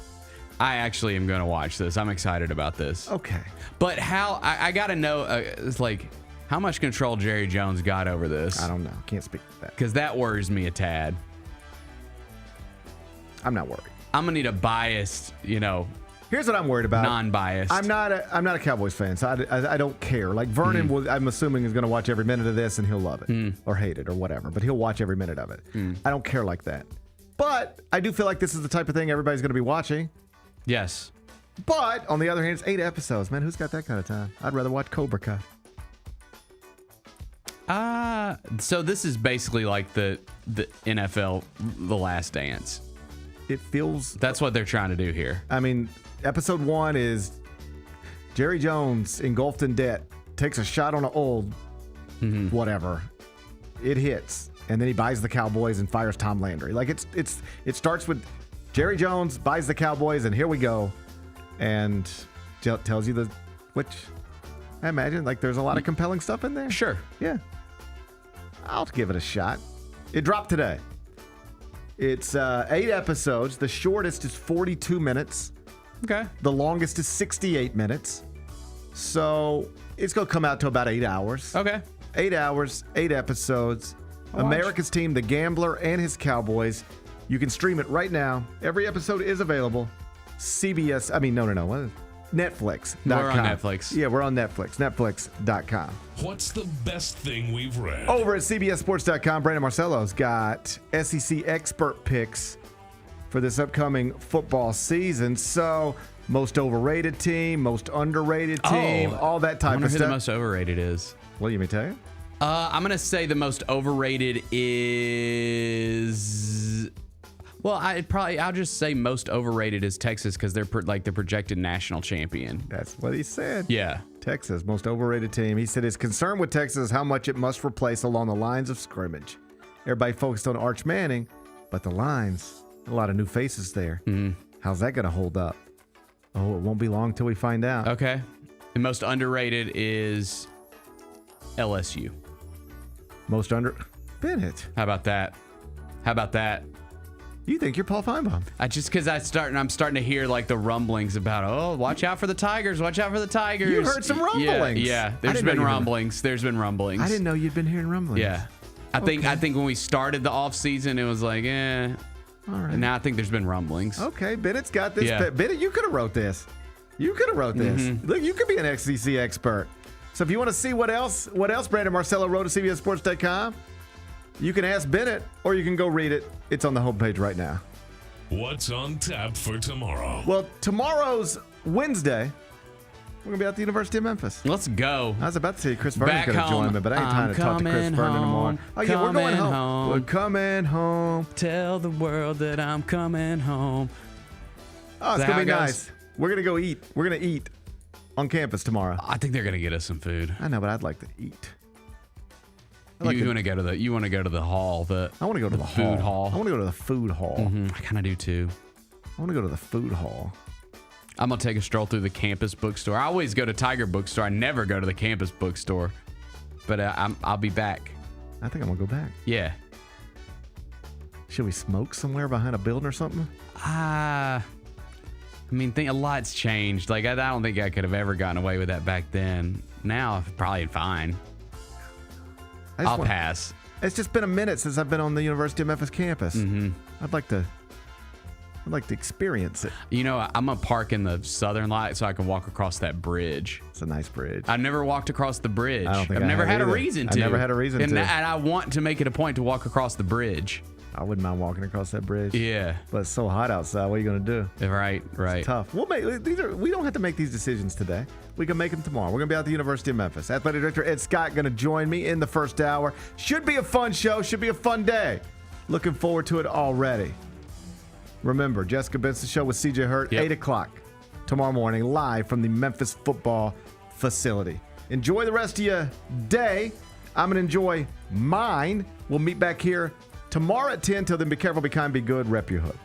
I actually am going to watch this. I'm excited about this. Okay. But how... I got to know... it's like... How much control Jerry Jones got over this? I don't know. Can't speak to that. Because that worries me a tad. I'm not worried. I'm going to need a biased, Here's what I'm worried about. Non-biased. I'm not a Cowboys fan, so I don't care. Like Vernon, I'm assuming, is going to watch every minute of this and he'll love it or hate it or whatever. But he'll watch every minute of it. I don't care like that. But I do feel like this is the type of thing everybody's going to be watching. Yes. But on the other hand, it's 8 episodes. Man, who's got that kind of time? I'd rather watch Cobra Kai. So this is basically like the NFL The Last Dance. It feels... That's what they're trying to do here. I mean, episode 1 is Jerry Jones, engulfed in debt, takes a shot on an old whatever. It hits. And then he buys the Cowboys and fires Tom Landry. Like, it starts with Jerry Jones buys the Cowboys, and here we go. And tells you which... I imagine, like, there's a lot of compelling stuff in there. Sure. Yeah. I'll give it a shot. It dropped today. It's 8 episodes. The shortest is 42 minutes. Okay. The longest is 68 minutes. So it's going to come out to about 8 hours. Okay. 8 hours, 8 episodes. America's team, the Gambler and his Cowboys. You can stream it right now. Every episode is available. Netflix.com. We're on Netflix. Yeah, we're on Netflix. Netflix.com. What's the best thing we've read? Over at CBSSports.com, Brandon Marcello's got SEC expert picks for this upcoming football season. So, most overrated team, most underrated team, all that type of stuff. I wonder who the most overrated is. Well, you may tell you? I'm going to say the most overrated is... Well, I'll just say most overrated is Texas because they're like the projected national champion. That's what he said. Yeah. Texas, most overrated team. He said his concern with Texas is how much it must replace along the lines of scrimmage. Everybody focused on Arch Manning, but the lines, a lot of new faces there. How's that going to hold up? Oh, it won't be long till we find out. Okay. The most underrated is LSU. Bennett. How about that? You think you're Paul Feinbaum? Just because I'm starting to hear like the rumblings about, watch out for the Tigers, watch out for the Tigers. You heard some rumblings. Yeah. There's been rumblings. There's been rumblings. I didn't know you'd been hearing rumblings. Yeah. I think when we started the off season, it was like, All right. And now I think there's been rumblings. Okay, Bennett's got this. Yeah. Bennett, you could have wrote this. Look, you could be an XCC expert. So if you want to see what else Brandon Marcello wrote at CBSSports.com, you can ask Bennett or you can go read it. It's on the homepage right now. What's on tap for tomorrow? Well, tomorrow's Wednesday. We're going to be at the University of Memphis. Let's go. I was about to say Chris Vernon's Back going to join home. me, but I ain't time to talk to Chris Vernon anymore. Oh, yeah, we're going home. We're coming home. Tell the world that I'm coming home. Oh, it's going to be nice. We're going to go eat. We're going to eat on campus tomorrow. I think they're going to get us some food. I know, but I'd like to eat. You want to go to the hall. I want to go to the food hall. I want to go to the food hall. I kind of do too. I want to go to the food hall. I'm going to take a stroll through the campus bookstore. I always go to Tiger Bookstore. I never go to the campus bookstore. But I'll be back. I think I'm going to go back. Yeah. Should we smoke somewhere behind a building or something? I mean, a lot's changed. Like, I don't think I could have ever gotten away with that back then. Now, probably fine. I'll pass. It's just been a minute since I've been on the University of Memphis campus. I'd like to experience it. You know, I'm going to park in the southern lot so I can walk across that bridge. It's a nice bridge. I've never walked across the bridge. I've never had a reason to. I never had a reason to. And I want to make it a point to walk across the bridge. I wouldn't mind walking across that bridge. Yeah. But it's so hot outside. What are you going to do? Right. It's tough. We don't have to make these decisions today. We can make them tomorrow. We're going to be at the University of Memphis. Athletic Director Ed Scott going to join me in the first hour. Should be a fun show. Should be a fun day. Looking forward to it already. Remember, Jessica Benson Show with CJ Hurt, 8 o'clock tomorrow morning, live from the Memphis football facility. Enjoy the rest of your day. I'm going to enjoy mine. We'll meet back here tomorrow at 10. Till then, be careful, be kind, be good, rep your hood.